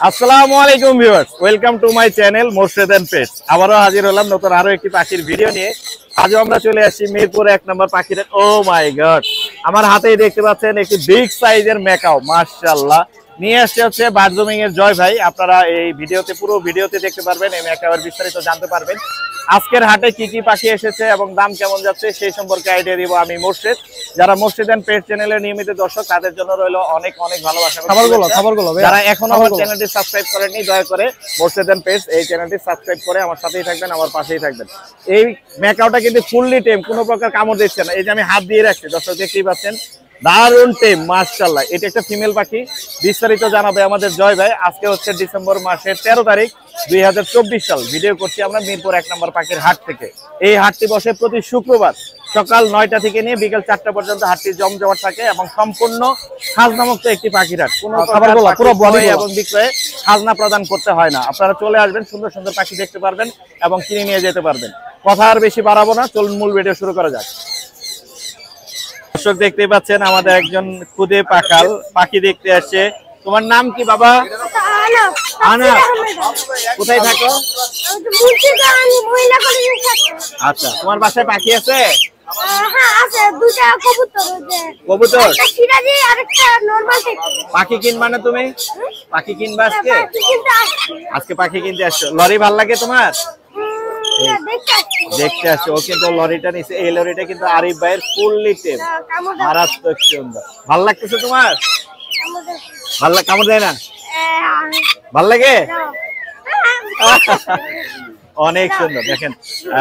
আসসালামু আলাইকুম viewers, welcome to my channel Morshed and Pets. আবারও হাজির হলাম নতুন আরো একটি পাখির ভিডিও নিয়ে। আজও আমরা চলে আসছি মিরপুর 1 নম্বর পাখির। ও মাই গড, আমার হাতেই দেখতে পাচ্ছেন একটি বিগ সাইজের ম্যাকাও, মাশাআল্লাহ। নিয়ে আসছে হচ্ছে বারজুমিং এর জয় ভাই। আপনারা এই ভিডিওতে পুরো ভিডিওতে দেখতে পারবেন, এই ম্যাকাওয়ের বিস্তারিত জানতে পারবেন। আজকের হাটে কি কি পাখি এসেছে এবং দাম কেমন যাচ্ছে সেই সম্পর্কে আইডিয়া দিব আমি মোর্শেদ। যারা মোর্শেদ এন্ড পেটস চ্যানেলের নিয়মিত দর্শক, তাদের জন্য রইল অনেক অনেক ভালোবাসা। খাবারগুলো যারা এখনো আমার চ্যানেলটি সাবস্ক্রাইব করেননি, দয়া করে মোর্শেদ এন্ড পেটস এই চ্যানেলটি সাবস্ক্রাইব করে আমার সাথেই থাকবেন, আমার পাশেই থাকবেন। এই ম্যাকাওটা কিন্তু ফুললি টেম, কোনো প্রকার কামড় দিচ্ছে না। এই যে আমি হাত দিয়ে রাখছি, দর্শক দেখতেই পাচ্ছেন, দারুণ টেম, মাশাআল্লাহ। এটা একটা ফিমেল পাখি। বিস্তারিত জানাবে আমাদের জয় ভাই। আজকে হচ্ছে ডিসেম্বর মাসের 13 তারিখ 2024 সাল। ভিডিও করছি আমরা মিরপুর 1 নম্বর পাখির হাট থেকে। এই হাটটি বসে প্রতি শুক্রবার সকাল 9টা থেকে নিয়ে বিকেল 4টা পর্যন্ত হাটটি জমজমাট থাকে এবং সম্পূর্ণ খাজনামুক্ত একটি পাখির হাট। কোনো পুরো বডি এবং বিক্রয়ে খাজনা প্রদান করতে হয় না। আপনারা চলে আসবেন, সুন্দর সুন্দর পাখি দেখতে পারবেন এবং কিনে নিয়ে যেতে পারবেন। কথা আর বেশি বাড়াবো না, চলুন মূল ভিডিও শুরু করা যাক। দর্শক দেখতেই পাচ্ছেন আমাদের একজন খুদে পাখাল পাখি দেখতে আসছে। তোমার নাম কি বাবা? আনা। কোথায় থাকো? আচ্ছা, তোমার বাসায় পাখি আছে? কবুতর। পাখি কিনবা না তুমি? পাখি কিনবা আজকে? আজকে পাখি কিনতে আসছো। লরি ভাল লাগে তোমার? দেখতে আসছো। ও কিন্তু লরিটা নিছে। এই লরিটা কিন্তু আরিফ ভাইয়ের ফুললি টেম, মারাত্মক সুন্দর। ভাল লাগতেছে তোমার? ভাল লাগে? কামড় দেয় না? ভাল লাগে? অনেক সুন্দর। দেখেন,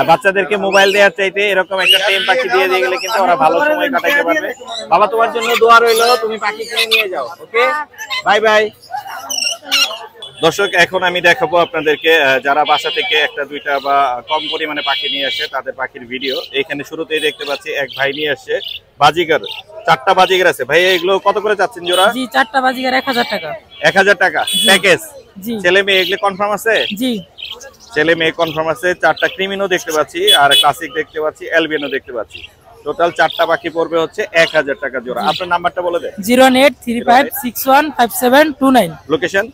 বাচ্চাদেরকে মোবাইল দেওয়ার চাইতে এরকম একটা টেম পাখি দিয়ে দিয়ে গেলে কিন্তু ওরা ভালো সময় কাটাইতে পারবে। বাবা, তোমার জন্য দোয়া রইলো, তুমি পাখি কিনে নিয়ে যাও। ওকে, বাই বাই। দর্শক, এখন আমি দেখাবো আপনাদেরকে যারা বাসা থেকে একটা দুইটা বা কম পরিমাণে পাখি নিয়ে আসে তাদের পাখির ভিডিও। এখানে শুরুতেই দেখতে পাচ্ছি এক ভাই নিয়ে আসছে বাজিগার। 4টা বাজিগার আছে। ভাই, এগুলো কত করে যাচ্ছেন জোড়া? জি, 4টা বাজিগার 1000 টাকা। 1000 টাকা প্যাকেজ? জি। ছেলে মেয়ে এগুলো কনফার্ম আছে? জি, ছেলে মেয়ে কনফার্ম আছে। 4টা ক্রিমিনো দেখতে পাচ্ছি, আর ক্লাসিক দেখতে পাচ্ছি, এলবিনো দেখতে পাচ্ছি। টোটাল 4টা পাখি পড়বে হচ্ছে 1000 টাকা জোড়া। আপনার নাম্বারটা বলে দেন। 08356615729। লোকেশন?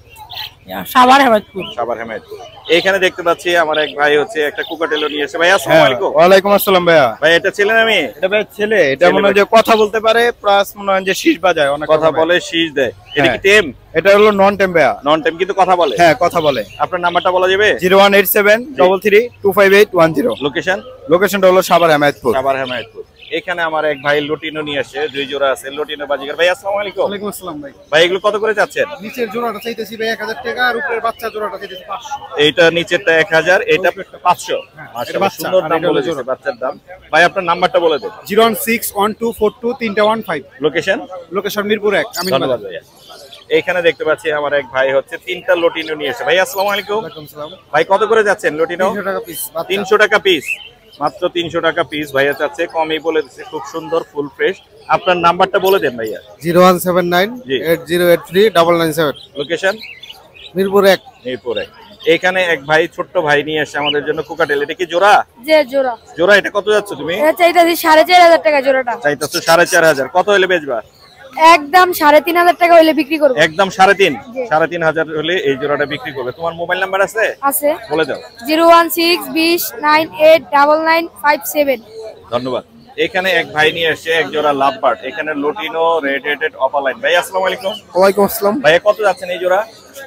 সাভার হেমায়তপুর। সাভার হেমায়তপুর। এখানে দেখতে পাচ্ছি আমার এক ভাই হচ্ছে একটা কুকাটেলো নিয়ে এসে। ভাই আসসালামু আলাইকুম। ওয়ালাইকুম আসসালাম ভাইয়া। ভাই, এটা ছেলে না মেয়ে? এটা ভাই ছেলে। এটা মনে হয় যে কথা বলতে পারে, প্লাস মনে হয় যে শীষ বাজায়, অনেক কথা বলে, শীষ দেয়। এটা কি টেম? এটা হলো নন টেম ভাইয়া। নন টেম কিন্তু কথা বলে? হ্যাঁ, কথা বলে। আপনার নাম্বারটা বলা যাবে? 01873325810। লোকেশন? লোকেশনটা হলো সাভার হেমায়তপুর। সাভার হেমায়তপুর। এখানে আমার এক ভাই লটিনো নিয়ে আসে, 2 জোড়া আছে লটিনো বাজিগার। ভাই আসসালামু আলাইকুম। ওয়ালাইকুম আসসালাম ভাই। ভাই, এগুলো কত করে যাচ্ছেন? নিচের জোড়াটা চাইতেছি ভাই 1000 টাকা, আর উপরের বাচ্চা জোড়াটা চাইতেছি 500। এইটা নিচেরটা 1000, এটা 500। মাশাআল্লাহ, সুন্দর দাম বলে দিয়েছে বাচ্চার দাম। ভাই, আপনার নাম্বারটা বলে দেন। 01612423315। লোকেশন? লোকেশন মিরপুর 1। আমি ধন্যবাদ ভাইয়া। এইখানে দেখতে পাচ্ছি আমার এক ভাই হচ্ছে 3টা লটিনো নিয়ে এসে। ভাই আসসালামু আলাইকুম। ওয়ালাইকুম আসসালাম ভাই, কত করে যাচ্ছেন লটিনো? 300 টাকা পিস। 300 টাকা পিস, মাত্র 300 টাকা পিস। ভাইয়া চাচ্ছে, কমই বলে দিচ্ছে, খুব সুন্দর, ফুল ফ্রেশ। আপনার নাম্বারটা বলে দেন ভাইয়া। 01798080997। লোকেশন? মিরপুর 1। মিরপুর 1। এখানে এক ভাই ছোট্ট ভাই নিয়ে আসছে আমাদের জন্য কুকাটেল। এটা কি জোড়া? জি, জোড়া। জোড়া। এটা কত যাচ্ছে তুমি? এটা চাইতাছি 4500 টাকা জোড়াটা। চাইতাছো 4500। কত হলে বেচবা? একদম 3500 টাকা হইলে বিক্রি করব। একদম 3500 হলে এই জোড়াটা বিক্রি করবে। তোমার মোবাইল নাম্বার আছে? আছে। বলে দাও। 01620988557। ধন্যবাদ। এখানে এক ভাই নিয়ে আসছে এক জোড়া লাভবার্ড। এখানে লটিনো রেড হেডেড অপালাইন। ভাই আসসালামু আলাইকুম। ওয়ালাইকুম আসসালাম। ভাই, কত যাচ্ছেন এই জোড়া?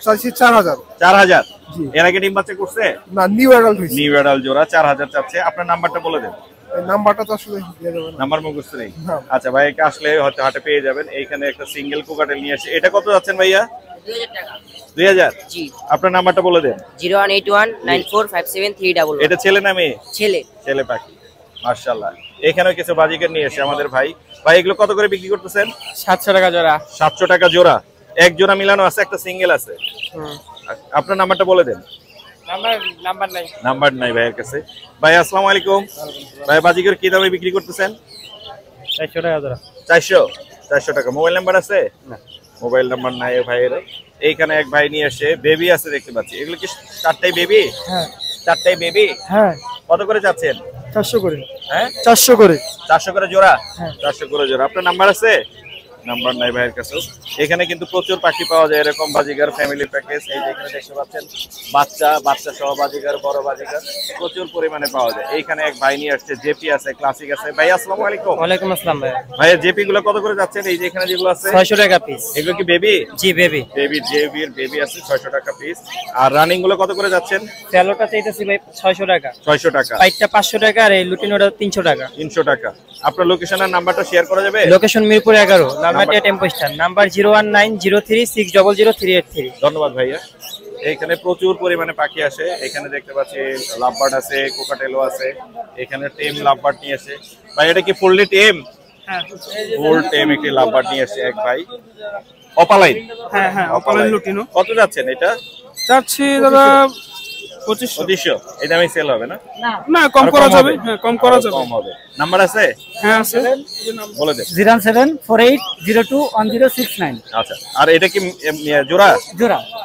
চাইছি 4000। 4000? এর আগে ডিম বাচ্চা করছে? না, নিউ অ্যাডাল্ট হইছে। নিউ অ্যাডাল্ট জোড়া 4000 চাচ্ছে। আপনার নাম্বারটা বলে দেন। এই নাম্বারটা তো আসলে দিয়ে দেব না। নাম্বার মুখস্থ নেই? আচ্ছা, ভাইকে আসলে হয়তো হাটে পেয়ে যাবেন। এইখানে একটা সিঙ্গেল কুকাটেল নিয়ে আসছে। এটা কত যাচ্ছেন ভাইয়া? 2000 টাকা। 2000? জি। আপনার নাম্বারটা বলে দেন। 01819457311। এটা ছেলে না মেয়ে? ছেলে। ছেলে পাখি, মাশাআল্লাহ। এখানেও কিছু বাজিকার নিয়ে এসে আমাদের ভাই। ভাই, এগুলো কত করে বিক্রি করতেছেন? 700 টাকা জোড়া। 700 টাকা জোড়া। এক জোড়া মিলানো আছে, একটা সিঙ্গেল আছে। আপনার নাম্বারটা বলে দেন। নাম্বার নাই। নাম্বার নাই ভাইয়ের কাছে। ভাই আসসালামু আলাইকুম। ভাই, বাজিকার কি দামে বিক্রি করতেছেন? 400 টাকা জোড়া। 400 টাকা। মোবাইল নাম্বার আছে? না, মোবাইল নাম্বার নাই ভাইয়ের। এইখানে এক ভাই নিয়ে আসে বেবি আছে দেখতে পাচ্ছি। এগুলো কি 4টাই বেবি? হ্যাঁ। 4টাই বেবি? হ্যাঁ। কত করে যাচ্ছেন? 400 করে। হ্যাঁ, 400 করে। 400 করে জোড়া? হ্যাঁ। 400 করে জোড়া। আপনার নাম্বার আছে? নাম্বার নাই ভাইয়ের কাছে। এখানে কিন্তু প্রচুর পাখি পাওয়া যায় এরকম বাজিগার ফ্যামিলি প্যাকেজ। এই যে এখানে দেখতে পাচ্ছেন বাচ্চা সহ বাজিগার, বড় বাজিগার প্রচুর পরিমাণে পাওয়া যায়। এইখানে এক ভাই নিয়ে আসছে, জেপি আছে, ক্লাসিক আছে। ভাই আসসালামু আলাইকুম। ওয়ালাইকুম আসসালাম ভাই। ভাইয়া জেপি গুলো কত করে যাচ্ছেন? এই যে এখানে যেগুলো আছে 600 টাকা পিস। এগুলো কি বেবি? জি বেবি। জেবির বেবি আছে 600 টাকা পিস। আর রানিং গুলো কত করে যাচ্ছেন? স্যালোটা চাইতেছি ভাই 600 টাকা। 600 টাকা। পাইটটা 500 টাকা আর এই লুটিনোটা 300 টাকা। 300 টাকা। আপনার লোকেশন আর নাম্বারটা শেয়ার করা যাবে? Location Mirpur 11, Lalmatia tempo stand, number 01903600383। ধন্যবাদ ভাইয়া। এখানে প্রচুর পরিমাণে পাখি আসে। এখানে দেখতে পাচ্ছি লাভবার্ড আছে, কোকাটেলো আছে। এখানে টেম লাভবার্ড নিয়ে আসে। ভাই এটা কি ফুললি টেম? হ্যাঁ ফুল টেম একটি লাভবার্ড নিয়ে আসে এক ভাই। অপালাইন। হ্যাঁ অপালাইন লুটিনো। কত যাচ্ছেন এটা? চাচ্ছি দাদা 2500। এই দামে সেল হবে না? না কম করা যাবে। হ্যাঁ কম করা যাবে। কম হবে। নাম্বার আছে? হ্যাঁ আছে। বলে দেন। 074802069। আচ্ছা। আর এটা কি জোড়া?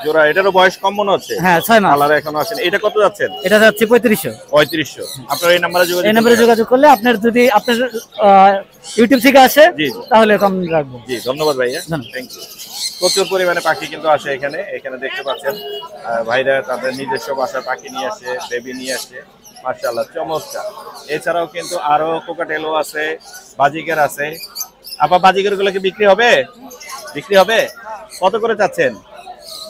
জোড়া। এটারও বয়স কম মনে হচ্ছে। হ্যাঁ 6 মাস। কালার এখনো আসেনি। এটা কত যাচ্ছেন? এটা যাচ্ছে 3500। 3500। আপনার এই নাম্বারে যোগাযোগ এই নম্বরে যোগাযোগ করলে আপনার যদি আপনার ইউটিউব থেকে আসে জি তাহলে কম রাখবো। জি ধন্যবাদ ভাইয়া। ধন্যবাদ। Thank you. প্রচুর পরিমাণে পাখি কিন্তু আসে এখানে। এখানে দেখতে পাচ্ছেন ভাইরা তাদের নিজস্ব বাসার পাখি নিয়ে আসে, বেবি নিয়ে আসে। মাশাআল্লাহ চমৎকার। এছাড়াও কিন্তু আরো কোকাটেলো আছে, বাজিগার আছে। আপা বাজিগার গুলো কি বিক্রি হবে? কত করে চাচ্ছেন?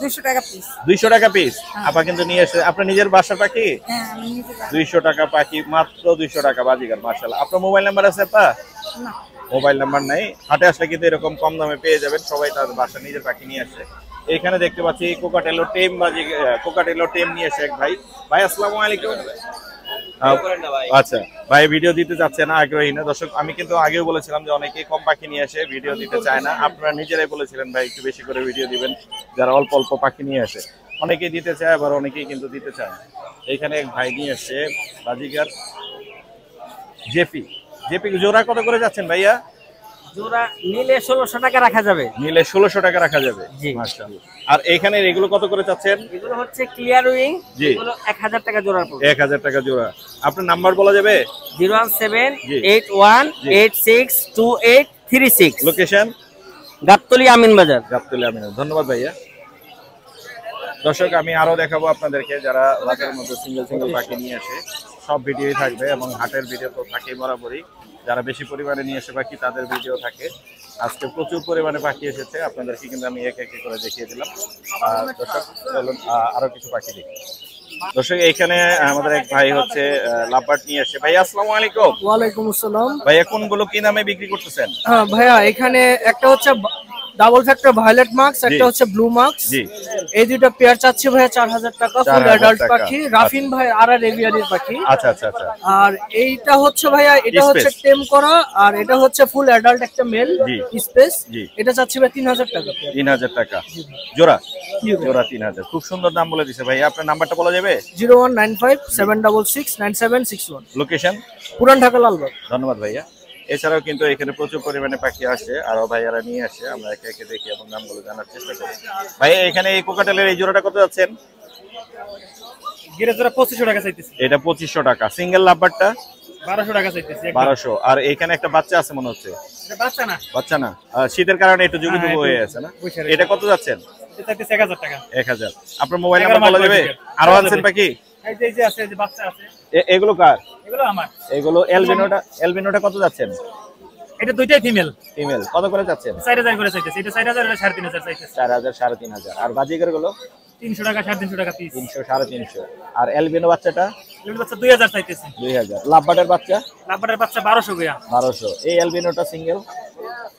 200 টাকা পিস। 200 টাকা পিস। আপা কিন্তু নিয়ে এসে আপনার নিজের বাসার পাখি? হ্যাঁ আমি নিতে পারি। 200 টাকা পাখি, মাত্র 200 টাকা বাজিগার। মাশাআল্লাহ। আপনার মোবাইল নাম্বার আছে আপা? না। মোবাইল নাম্বার নাই। হাটে আসলে কিন্তু এরকম কম দামে পেয়ে যাবেন। সবাই তার বাসা নিজের পাখি নিয়ে আসে। এখানে দেখতে পাচ্ছি কোকাটেলো টেম নিয়ে এসে এক ভাই। ভাই আসসালামু আলাইকুম। আচ্ছা ভাই ভিডিও দিতে চাচ্ছে না, আগ্রহী না। দর্শক আমি কিন্তু আগেও বলেছিলাম যে অনেকেই কম পাখি নিয়ে আসে, ভিডিও দিতে চায় না। আপনারা নিজেরাই বলেছিলেন ভাই একটু বেশি করে ভিডিও দিবেন, যারা অল্প অল্প পাখি নিয়ে আসে। অনেকেই দিতে চায়, আবার অনেকেই কিন্তু দিতে চায় না। এইখানে এক ভাই নিয়ে আসছে বাজিগার জেপি জোড়া কত করে যাচ্ছেন ভাইয়া? জোড়া নিলে 1600 টাকা রাখা যাবে। নিলে 1600 টাকা রাখা যাবে। জি। মাশাআল্লাহ। আর এখানে এগুলো কত করে চাচ্ছেন? এগুলো হচ্ছে ক্লিয়ার উইং, জি। এগুলো 1000 টাকা জোড়া পড়বে। 1000 টাকা জোড়া। আপনার নাম্বার বলা যাবে? 01781862836। লোকেশন? গাবতলী আমিন বাজার। গাবতলী আমিন। ধন্যবাদ ভাইয়া। দর্শক আমি আরো দেখাবো আপনাদেরকে যারা বাজারের মধ্যে সিঙ্গেল পাখি নিয়ে আসে। সব ভিডিওই থাকবে এবং হাটের ভিডিও তো থাকেই বরাবরই। যারা বেশি পরিমাণে নিয়ে আসে পাখি তাদের ভিডিও থাকে। আজকে প্রচুর পরিমাণে পাখি এসেছে, আপনাদেরকে কিন্তু আমি এক এক করে দেখিয়ে দিলাম। দর্শক চলুন আরো কিছু পাখি দেখি। দর্শক এইখানে আমাদের এক ভাই হচ্ছে লাভবার্ড নিয়ে আসে। ভাই আসসালামু আলাইকুম। ওয়ালাইকুম আসসালাম। ভাইয়া কোনগুলো কি নামে বিক্রি করতেছেন? হ্যাঁ ভাইয়া এখানে একটা হচ্ছে ডাবল ফ্যাক্টর ভায়োলেট মার্কস, একটা হচ্ছে ব্লু মার্কস। জি। এই দুইটা পেয়ার চাচ্ছি ভাইয়া 4000 টাকা। ফুল 4000 অ্যাডাল্ট টাকা। পাখি, রাফিন ভাই আর এভিয়ারির পাখি। আচ্ছা আচ্ছা আচ্ছা। আর এইটা হচ্ছে ভাইয়া, এটা হচ্ছে Space। টেম করা, আর এটা হচ্ছে ফুল অ্যাডাল্ট একটা মেল জি। স্পেস। জি। এটা চাচ্ছি ভাই 3000 টাকা। 3000 টাকা জোড়া। জোড়া 3000। খুব সুন্দর দাম বলে দিছে ভাই। আপনার নাম্বারটা বলা যাবে? 01957669761। লোকেশন? পুরান ঢাকা লালবাগ। ধন্যবাদ ভাইয়া। এছাড়াও কিন্তু এখানে প্রচুর পরিমাণে পাখি আসে, আরো ভাইয়ারা নিয়ে আসে। আমরা একে একে দেখি এবং নামগুলো জানার চেষ্টা করি। ভাইয়া এখানে এই কোকাটেলের এই জোড়াটা কত যাচ্ছেন? গিরে জোড়া 2500 টাকা চাইতেছি। এটা 2500 টাকা। সিঙ্গেল লাভবারটা 1200 টাকা চাইতেছি। 1200। আর এখানে একটা বাচ্চা আছে মনে হচ্ছে। এটা বাচ্চা না। বাচ্চা না, শীতের কারণে একটু যুগি যুগ হয়ে আছে না? এটা কত যাচ্ছেন? এটা চাইতেছি 1000 টাকা। 1000। আপনার মোবাইল নাম্বার বলা যাবে? আরো আনছেন পাখি? এই যে আছে, এই যে বাচ্চা আছে। এগুলো কার? এগুলো আমার। এগুলো এলবিনোটা কত যাচ্ছেন? এটা দুইটাই ফিমেল। ফিমেল কত করে যাচ্ছেন? 4000 করে চাইতেছি। এটা 4000, এটা 3500 চাইতেছি। 4000 3500। আর বাজিগার গুলো 300 টাকা 350 টাকা পিস। 300 350। আর এলবিনো বাচ্চাটা এগুলো বাচ্চা 2000 চাইতেছি। 2000। লাভবার্ডের বাচ্চা? লাভবারের বাচ্চা 1200 গয়া। 1200। এই এলবিনোটা সিঙ্গেল?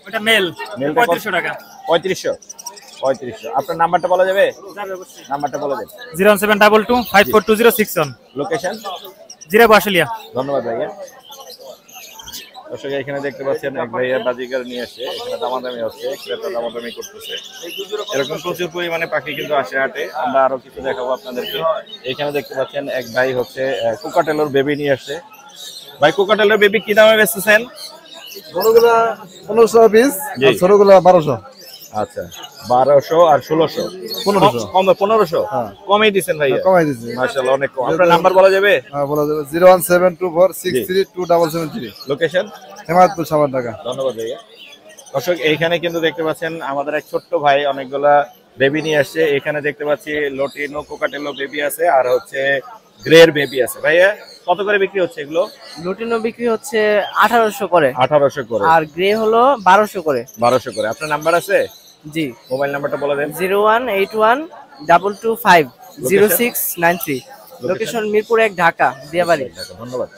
ওটা মেল। মেলটা 3500 টাকা। 3500। আপনার নাম্বারটা বলা যাবে? নাম্বারটা বলে দেন। 07225422061। লোকেশন? জিরা বাসলিয়া। ধন্যবাদ ভাইয়া। দর্শক এখানে দেখতে পাচ্ছেন এক ভাইয়া বাজিগার নিয়ে আসে। এখানে দামাদামি হচ্ছে, ক্রেতা দামাদামি করতেছে। এরকম প্রচুর পরিমাণে পাখি কিন্তু আসে হাটে। আমরা আরো কিছু দেখাবো আপনাদেরকে। এখানে দেখতে পাচ্ছেন এক ভাই হচ্ছে কোকাটেলোর বেবি নিয়ে আসছে। ভাই কোকাটেলোর বেবি কি দামে বেচতেছেন? বড়গুলা 1500 পিস, জি। আর ছোটগুলা 1200। আচ্ছা 1200 আর 1600। 1500। কম 1500। হ্যাঁ। কমই দিচ্ছেন ভাইয়া। কমাই দিছি। মাশাআল্লাহ অনেক কম। আপনার নাম্বার বলা যাবে? হ্যাঁ বলা যাবে 01724632773। লোকেশন? হেমায়তপুর সাভার ঢাকা। ধন্যবাদ ভাইয়া। দর্শক এইখানে কিন্তু দেখতে পাচ্ছেন আমাদের এক ছোট্ট ভাই অনেকগুলা বেবি নিয়ে আসছে। এখানে দেখতে পাচ্ছি লোটিনো কোকাটেলো বেবি আছে আর হচ্ছে গ্রের বেবি আছে। ভাইয়া কত করে বিক্রি হচ্ছে এগুলো? লুটিনো বিক্রি হচ্ছে 1800 করে, 1800 করে, আর গ্রে হলো 1200 করে। 1200 করে। আপনার নাম্বার আছে? জি, মোবাইল নাম্বারটা বলে দেন। 01812250693। লোকেশন মিরপুর 1, ঢাকা, দিয়াবাড়ি। ধন্যবাদ।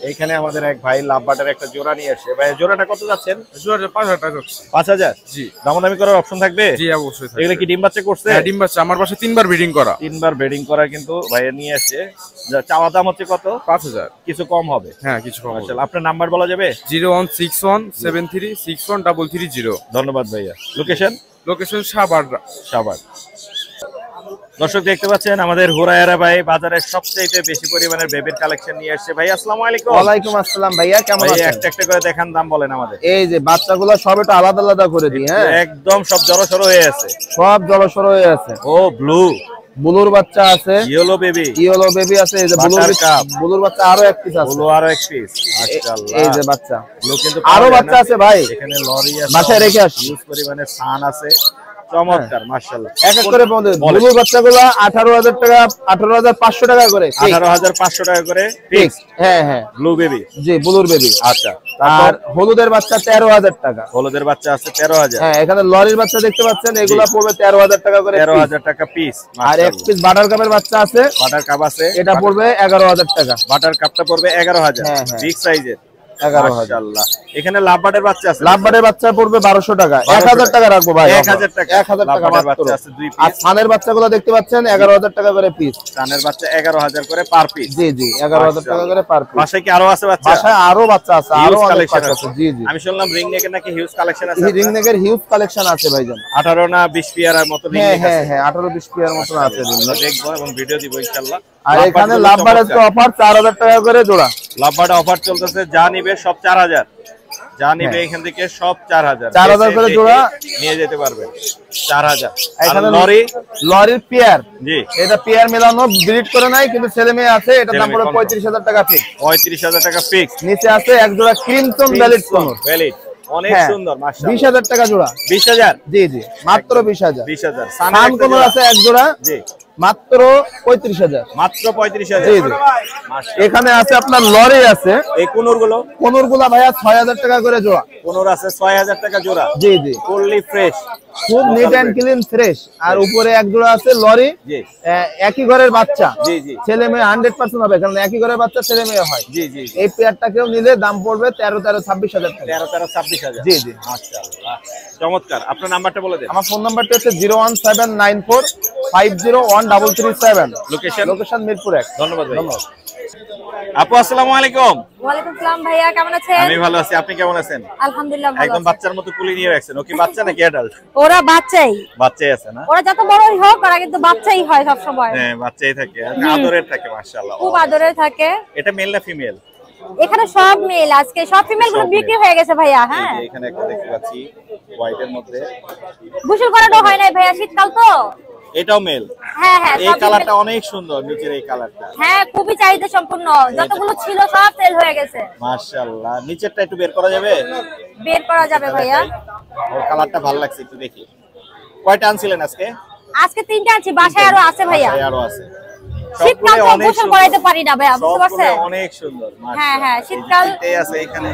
এইখানে আমাদের এক ভাই লাভবাটের একটা জোড়া নিয়ে আসছে। ভাই জোড়াটা কত যাচ্ছেন? জোড়া 5000 টাকা। 5000? জি। দামাদামি করার অপশন থাকবে? জি অবশ্যই থাকবে। এগুলো কি ডিম বাচ্চা করছে? হ্যাঁ ডিম বাচ্চা, আমার পাশে 3 বার ব্রিডিং করা। 3 বার ব্রিডিং করা কিন্তু ভাইয়া নিয়ে আসছে। চাওয়া দাম হচ্ছে কত? 5000। কিছু কম হবে? হ্যাঁ কিছু কম হবে। মাশাআল্লাহ। আপনার নাম্বার বলা যাবে? 01617361330। ধন্যবাদ ভাইয়া। লোকেশন? লোকেশন সাভার। সাভার। দর্শক দেখতে পাচ্ছেন আমাদের হুরায়রা ভাই বাজারের সবচেয়ে বেশি পরিমাণের বেবির কালেকশন নিয়ে আসছে। ভাই আসসালামু আলাইকুম। ওয়ালাইকুম আসসালাম ভাইয়া, কেমন ভাই আছেন? একটা একটা করে দেখান, দাম বলেন আমাদের। এই যে বাচ্চাগুলো সব একটু আলাদা আলাদা করে দিই। হ্যাঁ একদম সব জড়সড় হয়ে আছে, সব জলসর হয়ে আছে। ও ব্লু, ব্লুর বাচ্চা আছে, ইয়েলো বেবি, ইয়েলো বেবি আছে। এই যে Butter cup। ব্লুর বাচ্চা আরো এক পিস আছে। ব্লু আরো এক পিস। মাশাআল্লাহ। এই যে বাচ্চা, ব্লু কিন্তু আরো পাওয়া যায় বাচ্চা না। আছে ভাই, এখানে লরি আছে, বাসায় রেখে আসছি। হিউজ পরিমাণে সান আছে, চমৎকার মাশাআল্লাহ। এক এক করে ব্লুর বাচ্চাগুলো 18000 টাকা, 18500 টাকা করে, 18500 টাকা করে ফিক্স। হ্যাঁ হ্যাঁ ব্লু বেবি, জি ব্লুর বেবি। আচ্ছা। আর হলুদের বাচ্চা 13000 টাকা। হলুদের বাচ্চা আছে 13000। হ্যাঁ এখানে লরির বাচ্চা দেখতে পাচ্ছেন, এগুলা পড়বে 13000 টাকা করে, 13000 টাকা পিস। আর এক পিস বাটার কাপের বাচ্চা আছে, বাটার কাপ আছে, এটা পড়বে 11000 টাকা। বাটার কাপটা পড়বে 11000। হ্যাঁ, হ্যাঁ। বিগ সাইজের 11000। মাশাআল্লাহ। এখানে লাভবাটের বাচ্চা আছে, লাভবাটের বাচ্চা পড়বে 1200 টাকা। 1000 টাকা রাখবো ভাই, 1000 টাকা। 1000 টাকা লাভবাটের মাত্র। বাচ্চা আছে 2 আর পিস। সানের বাচ্চাগুলো দেখতে পাচ্ছেন 11000 টাকা করে পিস। সানের বাচ্চা 11000 করে পার পিস। জি জি 11000 টাকা করে পার পিস। বাসায় কি আরো আছে বাচ্চা? বাসায় আরো বাচ্চা আছে, আরো হিউজ অনেক কালেকশন বাচ্চা আছে। আছে। জি জি আমি শুনলাম রিং নেকের নাকি হিউজ কালেকশন আছে। রিং নেকের হিউজ কালেকশন আছে ভাইজান। 18 না 20 পিয়ারের মতো রিং হ্যাঁ নেক হ্যাঁ আছে। হ্যাঁ 18-20 পিয়ার মতন আছে রিং নেক। দেখবো এবং ভিডিও দিব ইনশাআল্লাহ। আর এখানে লাভবারের তো অফার 4000 টাকা করে জোড়া। লাভবার্ড অফার চলতেছে, যা নিবে সব 4000, যা নিবে এখান থেকে সব 4000 4000 করে জোড়া নিয়ে যেতে পারবে। 4000। এখানে আর লরি, লরির পেয়ার, জি এটা পেয়ার মেলানো, ব্রিড করে নাই কিন্তু ছেলে মেয়ে আছে, এটার দাম পড়বে ছেলে মেয়ে 35000 টাকা ফিক্স। 35000 টাকা ফিক্স। নিচে আছে এক জোড়া ক্রিমসন ভ্যালিড কোনর, ভ্যালিড, অনেক হ্যাঁ, সুন্দর মাশাআল্লাহ। 20000 টাকা জোড়া। 20000? জি জি মাত্র 20000। 20000। সান কোনর আছে এক জোড়া, জি মাত্র 35000। মাত্র 35000। জি জি। এখানে আছে আপনার লরি আছে, এই কোনর গুলো, কোনর গুলা ভাইয়া 6000 টাকা করে জোড়া। কোনর আছে 6000 টাকা জোড়া। জি জি ফুললি ফ্রেশ, খুব নিট এন্ড ক্লিন ফ্রেশ। আর উপরে এক জোড়া আছে লরি, জি একই ঘরের বাচ্চা, জি জি ছেলে মেয়ে 100% হবে, কারণ একই ঘরের বাচ্চা ছেলে মেয়ে হয়। জি জি। এই পেয়ারটাকেও নিলে দাম পড়বে 13-26000 টাকা। 13-26000। জি জি মাশাআল্লাহ, চমৎকার। আপনার নাম্বারটা বলে দেন। আমার ফোন নাম্বারটা হচ্ছে 01794501337। লোকেশন? লোকেশন মিরপুর 1। ধন্যবাদ ভাই। আপু আসসালামু আলাইকুম। ওয়ালাইকুম সালাম ভাইয়া, কেমন আছেন? আমি ভালো আছি, আপনি কেমন আছেন? আলহামদুলিল্লাহ ভালো একদম আছি। বাচ্চার মতো কুলি নিয়ে রাখছেন। ও কি বাচ্চা নাকি অ্যাডাল্ট? ওরা বাচ্চাই, বাচ্চাই আছে না? ওরা যত বড়ই হোক ওরা কিন্তু বাচ্চাই হয় সব সময়। হ্যাঁ বাচ্চাই থাকে, আদরের থাকে মাশাআল্লাহ। খুব আদরে থাকে। এটা মেল না ফিমেল? এখানে সব মেল, আজকে সব ফিমেল গুলো সব বিক্রি male। হয়ে গেছে ভাইয়া। হ্যাঁ এখানে একটা দেখতে পাচ্ছি হোয়াইটের মধ্যে, গোসল করানো হয় নাই ভাইয়া, শীতকাল তো। এটাও মেল। হ্যাঁ হ্যাঁ এই সব কালারটা female। অনেক সুন্দর, নিচের এই কালারটা হ্যাঁ খুবই চাহিদা সম্পূর্ণ, যতগুলো ছিল সব সেল হয়ে গেছে। মাশাআল্লাহ। নিচেরটা একটু বের করা যাবে? বের করা যাবে ভাইয়া। ওর কালারটা ভালো লাগছে, একটু দেখি। কয়টা আনছিলেন আজকে? আজকে 3টা আনছি, বাসায় আরো আছে ভাইয়া। বাসায় আরো আছে। শীতকাল সবগুলো তো অনেক গোসল সুন্দর। করাইতে পারি না ভাইয়া, বুঝতে সবগুলো পারছেন? অনেক সুন্দর। হ্যাঁ, হ্যাঁ, এই যে শীতকাল। তিনটেই আছে এখানে,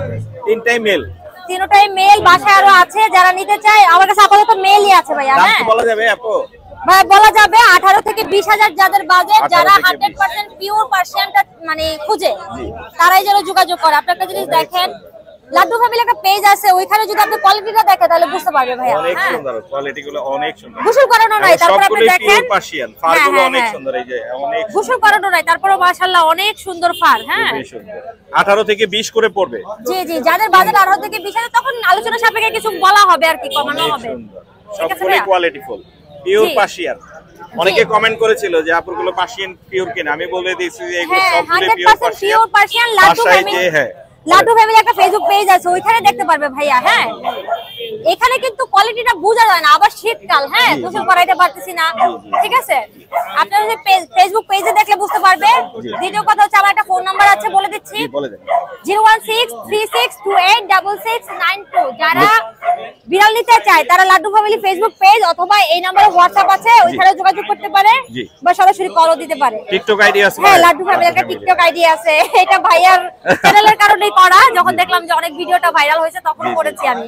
তিনটাই মেল। তিনটাই মেল, বাসায় আরো আছে, যারা নিতে চায় আমার কাছে আপাতত মেলই আছে ভাইয়া। দাম হ্যাঁ কি বলা যাবে আপু? ভাই বলা যাবে 18 থেকে 20000 যাদের বাজেট, 18 যারা থেকে 20 100% পিওর পার্সিয়ানটা মানে খুঁজে, তারাই যেন যোগাযোগ করে। আপনি একটা জিনিস দেখেন, লাড্ডু ফ্যামিলি একটা পেজ আছে, ওইখানে যদি আপনি কোয়ালিটিটা দেখেন তাহলে বুঝতে পারবে ভাইয়া। অনেক হ্যাঁ সুন্দর, কোয়ালিটি গুলো অনেক সুন্দর। গোসল করানো নাই, তারপর আপনি সবগুলোই দেখেন পিওর পার্সিয়ান, ফারগুলো হ্যাঁ, অনেক হ্যাঁ। সুন্দর। এই যে অনেক গোসল করানো নাই, তারপরে মাশাআল্লাহ অনেক সুন্দর ফার। হ্যাঁ খুবই সুন্দর। 18 থেকে 20 করে পড়বে। জি জি, যাদের বাজেট 18 থেকে 20000 তখন আলোচনা সাপেক্ষে কিছু বলা হবে আর কি, কমানো অনেক হবে। সুন্দর, ঠিক আছে সবগুলোই ভাইয়া? কোয়ালিটিফুল, পিওর জি। পার্সিয়ান। অনেকে কমেন্ট করেছিল যে আপুরগুলো পার্সিয়ান পিওর কিনা, আমি বলে দিয়েছি যে এগুলো হ্যাঁ সবগুলোই pure 100% Persian. Pure Persian. Laddu বাসায় ফ্যামিলি, যে হ্যাঁ লাড্ডু ফ্যামিলি একটা ফেসবুক পেজ আছে, ওইখানে দেখতে পারবে ভাইয়া। হ্যাঁ এখানে কিন্তু কোয়ালিটিটা বোঝা যায় না, আবার শীতকাল, হ্যাঁ গোসল করাইতে পারতেছি না, ঠিক আছে? আপনারা যদি ফেসবুক পেজে দেখলে বুঝতে পারবে। দ্বিতীয় কথা হচ্ছে আমার একটা ফোন নাম্বার আছে, বলে দিচ্ছি, বলে দেন। 01636286692। যারা বিড়াল নিতে চায় তারা লাড্ডু ফ্যামিলি ফেসবুক পেজ অথবা এই নম্বরে হোয়াটসঅ্যাপ আছে ওইখানে যোগাযোগ করতে পারে বা সরাসরি কলও দিতে পারে। টিকটক আইডি আছে? হ্যাঁ, লাড্ডু ফ্যামিলির একটা টিকটক আইডি আছে। এটা ভাইয়ার চ্যানেলের কারণেই করা, যখন দেখলাম যে অনেক ভিডিওটা ভাইরাল হয়েছে তখন করেছি আমি।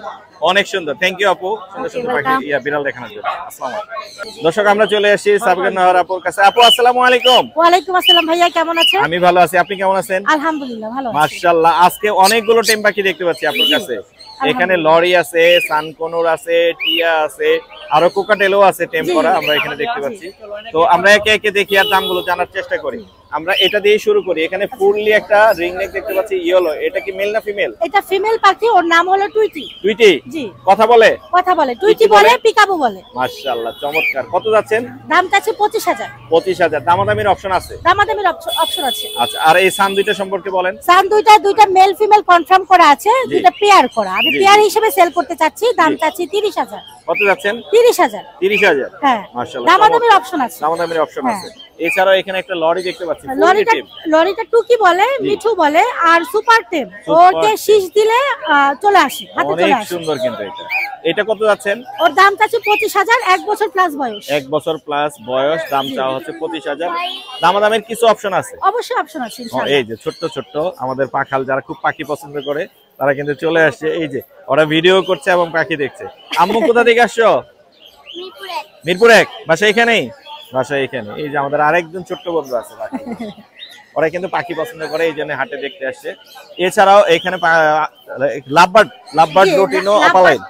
অনেক সুন্দর, থ্যাংক ইউ আপু, সুন্দর সুন্দর পাখি বিড়াল দেখানোর জন্য। আসসালামু আলাইকুম দর্শক, আমরা চলে আসি সাবিনা নাহার আপুর কাছে। আপু আসসালামু আলাইকুম। ওয়ালাইকুম আসসালাম ভাইয়া, কেমন আছেন? আমি ভালো আছি, আপনি কেমন আছেন? আলহামদুলিল্লাহ ভালো আছি। মাশাআল্লাহ, আজকে অনেকগুলো টেম পাখি দেখতে পাচ্ছি আপনার কাছে। এখানে লরি আছে, সানকনুর আছে, টিয়া আছে, আরো কোকাটেলও আছে টেম করা আমরা এখানে দেখতে পাচ্ছি। তো আমরা একে একে দেখি আর দামগুলো জানার চেষ্টা করি। আমরা এটা দিয়ে শুরু করি। এখানে ফুললি একটা রিং নেক দেখতে পাচ্ছি ইয়েলো, এটা কি মেল না ফিমেল? এটা ফিমেল পাখি, ওর নাম হলো টুইটি। টুইটি? জি। কথা বলে? কথা বলে, টুইটি বলে, পিকাবু বলে। মাশাআল্লাহ, চমৎকার। কত যাচ্ছেন? দামটা আছে 25000। 25000। দামাদামির অপশন আছে? দামাদামির অপশন আছে। আচ্ছা, আর এই সান দুইটা সম্পর্কে বলেন। সান দুইটা মেল ফিমেল কনফার্ম করা আছে, দুইটা পেয়ার করা। আমি পেয়ার হিসেবে সেল করতে চাচ্ছি, দাম চাচ্ছি 30000। কত যাচ্ছেন? 30000। 30000? হ্যাঁ, মাশাআল্লাহ, দামাদামির অপশন আছে। দামাদামির অপশন আছে। এছাড়াও এখানে একটা লরি দেখতে পাচ্ছি। লরিটা টুকি বলে, মিঠু বলে, আর সুপার টেম। ওকে শীষ দিলে চলে আসে, হাতে চলে অনেক আসে। সুন্দর। কিন্তু এটা কত যাচ্ছেন? ওর দাম চাচ্ছি 25000, 1 বছর প্লাস বয়স। 1 বছর প্লাস বয়স, দাম চাওয়া হচ্ছে 25000। দামাদামের কিছু অপশন আছে? অবশ্যই অপশন আছে ইনশাআল্লাহ। এই যে ছোট্ট ছোট্ট আমাদের পাখাল যারা খুব পাখি পছন্দ করে তারা কিন্তু চলে আসছে। এই যে ওরা ভিডিও করছে এবং পাখি দেখছে। আম্মু কোথা থেকে আসছো? মিরপুর 1। বাসা এখানেই? বাসা এখানে। এই যে আমাদের আরেকজন ছোট্ট বন্ধু আছে, ওরা কিন্তু পাখি পছন্দ করে, এই জন্য হাটে দেখতে আসছে। এছাড়াও এখানে lovebird lutino opaline.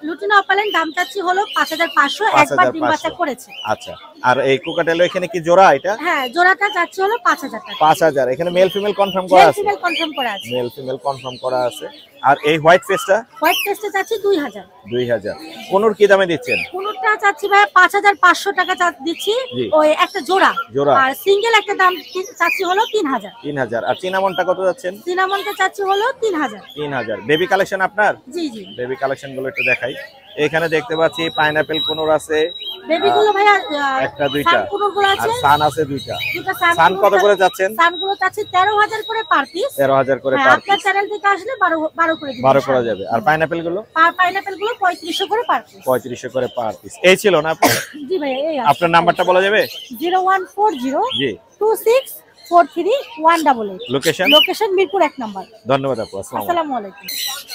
Lutino opaline দাম চাচ্ছি হলো 5500, একবার ডিম বাচ্চা করেছে। আচ্ছা, আর এই কোকাটেলো এখানে কি জোড়া এটা? হ্যাঁ, জোড়াটা চাচ্ছি হলো 5000 টাকা। 5000। এখানে মেল ফিমেল কনফার্ম করা আছে? ফিমেল কনফার্ম করা আছে। মেল ফিমেল কনফার্ম করা আছে। আর এই হোয়াইট ফেসটা? হোয়াইট ফেসটা চাচ্ছি 2000। 2000। কোনর কি দামে দিচ্ছেন? কোনটা চাচ্ছি ভাই 5500 টাকা দিচ্ছি, ওই একটা জোড়া। আর সিঙ্গেল একটা দাম চাচ্ছি হলো 3000। 3000। আর চিনামনটা কত যাচ্ছেন? চিনামনটা চাচ্ছি হলো 3000। 3000। বেবি কালেকশন আপনার? জি জি। বেবি কালেকশন গুলো একটু দেখাই। এখানে দেখতে পাচ্ছি পাইনাপল কোনর আছে, বেবিগুলো ভাইয়া একটা দুইটা, সান কোনরগুলো আছে, আর সান আছে দুইটা। দুটো সান কত করে যাচ্ছেন? সানগুলো চাচ্ছি 13000 করে পার পিস। 13000 করে পার পিস। আপনার চ্যানেল থেকে আসলে 12 করে দিবেন। 12 করা যাবে। আর পাইনাপল গুলো? পাইনাপল গুলো 3500 করে পার পিস। 3500 করে পার পিস। এই ছিল না আপনার? জি ভাই, এই আপনার নাম্বারটা বলা যাবে? 0140 জি 2643 188। Location Mirpur 1 number. ধন্যবাদ আপু। আসসালামু আলাইকুম।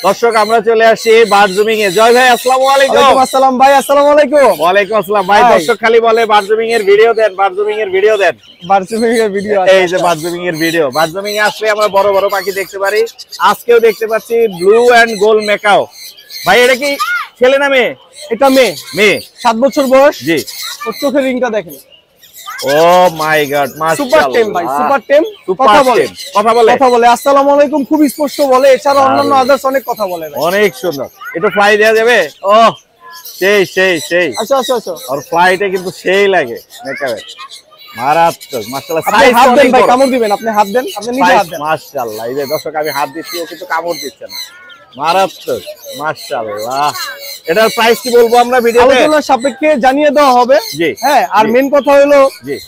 দর্শক, আমরা চলে আসি বারজুমিং এ। জয় ভাই, আসসালামু আলাইকুম। ওয়ালাইকুম আসসালাম ভাই, আসসালামু আলাইকুম। ওয়ালাইকুম আসসালাম ভাই। দর্শক খালি বলে বারজুমিং এর ভিডিও দেন, বারজুমিং এর ভিডিও দেন। বারজুমিং এর ভিডিও আছে। এই যে বারজুমিং এর ভিডিও। বারজুমিং এ আসলে আমরা বড় বড় পাখি দেখতে পারি। আজকেও দেখতে পাচ্ছি ব্লু এন্ড গোল্ড মেকাও। ভাই এটা কি ছেলে না মেয়ে? এটা মেয়ে। মেয়ে, 7 বছর বয়স। জি। ওর চোখের রিংটা দেখেন। ও মাই গড, মাশাআল্লাহ। সুপার টেম ভাই, সুপার টেম। কথা বলে? কথা বলে। আসসালামু আলাইকুম খুব স্পষ্ট বলে, এছাড়া অন্যান্য আদার্স অনেক কথা বলে ভাই। অনেক সুন্দর। একটু ফ্লাই দেয়া যাবে? ও সেই আচ্ছা। আর ফ্লাইটে কিন্তু সেই লাগে মেকারে, মারাত্মক। মাশাআল্লাহ। আপনি হাত দেন ভাই, কামড় দিবেন। আপনি হাত দেন, আপনি নিজে হাত দেন। মাশাআল্লাহ। এই যে দর্শক, আমি হাত দিচ্ছি, ও কিন্তু কামড় দিচ্ছে না। মারাত্মক, মাশাআল্লাহ। এটার প্রাইস কি বলবো আমরা ভিডিওতে? আলোচনার সাপেক্ষে জানিয়ে দেওয়া হবে। জি। হ্যাঁ, আর মেন কথা হলো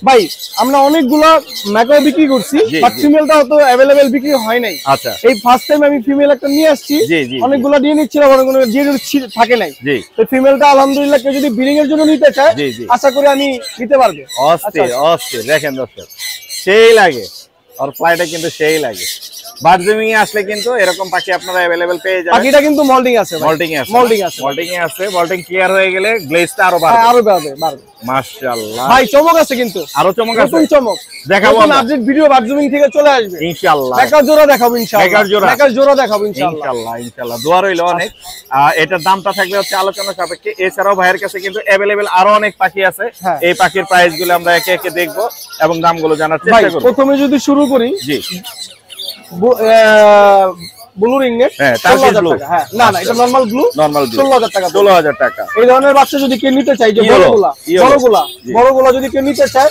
ভাই, আমরা অনেকগুলা ম্যাকাও বিক্রি করছি, বাট ফিমেলটা তো अवेलेबल বিক্রি হয় নাই। আচ্ছা, এই ফার্স্ট টাইম আমি ফিমেল একটা নিয়ে আসছি। অনেকগুলা দিয়ে নিচ্ছিলাম, অনেকগুলো দিয়ে থাকে নাই। তো ফিমেলটা আলহামদুলিল্লাহ কেউ যদি ব্রিডিং এর জন্য নিতে চায়, আশা করি আমি নিতে পারবো। অস্থির। দেখেন দর্শক, সেই লাগে। আর ফ্লাইটে কিন্তু সেই লাগে। বারজুমিং এ আসলে কিন্তু এরকম পাখি আপনারা अवेलेबल পেয়ে যাবেন। পাখিটা কিন্তু মল্টিং আছে, মল্টিং ক্লিয়ার হয়ে গেলে গ্লেজটা আরো বাড়বে। মাশাআল্লাহ ভাই, চমক আছে কিন্তু, আরো চমক আছে। নতুন চমক দেখাবো, আপডেট ভিডিও বারজুমিং থেকে চলে আসবে ইনশাআল্লাহ। বেকার জোড়া দেখাবো ইনশাআল্লাহ। দোয়া রইল অনেক। এটার দামটা থাকবে হচ্ছে আলোচনা সাপেক্ষে। এছাড়াও ভাইয়ের কাছে কিন্তু अवेलेबल আরো অনেক পাখি আছে। এই পাখির প্রাইস গুলো আমরা একে একে দেখবো এবং দামগুলো জানার চেষ্টা করব। প্রথমে যদি শুরু করি, জি, ব্লু রিংনেট, হ্যাঁ, 16,000 টাকা। হ্যাঁ, না এটা নরমাল ব্লু, 16,000 টাকা। 16,000 টাকা। এই ধরনের বাচ্চা যদি কেউ নিতে চায়, যে বড়গুলা যদি কেউ নিতে চায়,